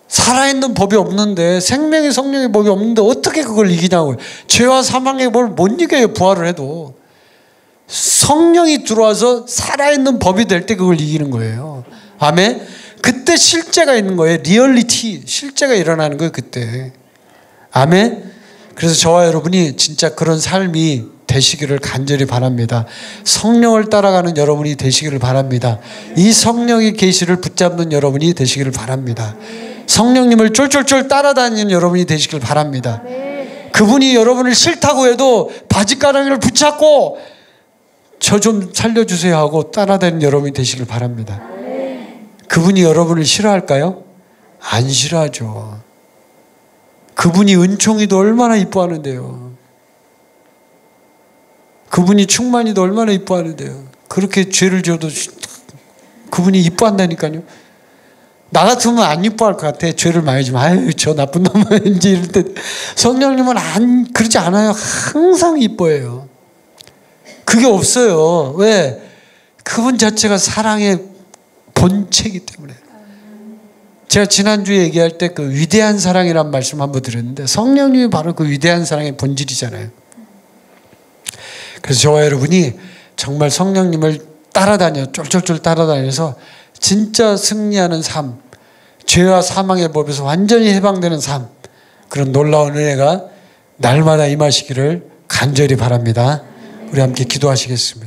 살아있는 법이 없는데, 생명의 성령의 법이 없는데 어떻게 그걸 이기냐고요. 죄와 사망의 법을 못 이겨요. 부활을 해도. 성령이 들어와서 살아있는 법이 될 때 그걸 이기는 거예요. 아멘. 그때 실제가 있는 거예요. 리얼리티, 실제가 일어나는 거예요. 그때. 아멘. 그래서 저와 여러분이 진짜 그런 삶이 되시기를 간절히 바랍니다. 성령을 따라가는 여러분이 되시기를 바랍니다. 이 성령의 계시를 붙잡는 여러분이 되시기를 바랍니다. 성령님을 쫄쫄쫄 따라다니는 여러분이 되시길 바랍니다. 그분이 여러분을 싫다고 해도 바지가랑이를 붙잡고 저 좀 살려주세요 하고 따라다니는 여러분이 되시길 바랍니다. 그분이 여러분을 싫어할까요? 안 싫어하죠. 그분이 은총이도 얼마나 이뻐하는데요. 그분이 충만이도 얼마나 이뻐하는데요. 그렇게 죄를 지어도 그분이 이뻐한다니까요. 나 같으면 안 이뻐할 것 같아. 죄를 많이 지면 아유 저 나쁜 놈인지 이럴 때. 성령님은 그러지 않아요. 항상 이뻐해요. 그게 없어요. 왜? 그분 자체가 사랑의 본체이기 때문에. 제가 지난주에 얘기할 때 그 위대한 사랑이란 말씀 한번 드렸는데 성령님이 바로 그 위대한 사랑의 본질이잖아요. 그래서 저와 여러분이 정말 성령님을 쫄쫄쫄 따라다녀서 진짜 승리하는 삶, 죄와 사망의 법에서 완전히 해방되는 삶, 그런 놀라운 은혜가 날마다 임하시기를 간절히 바랍니다. 우리 함께 기도하시겠습니다.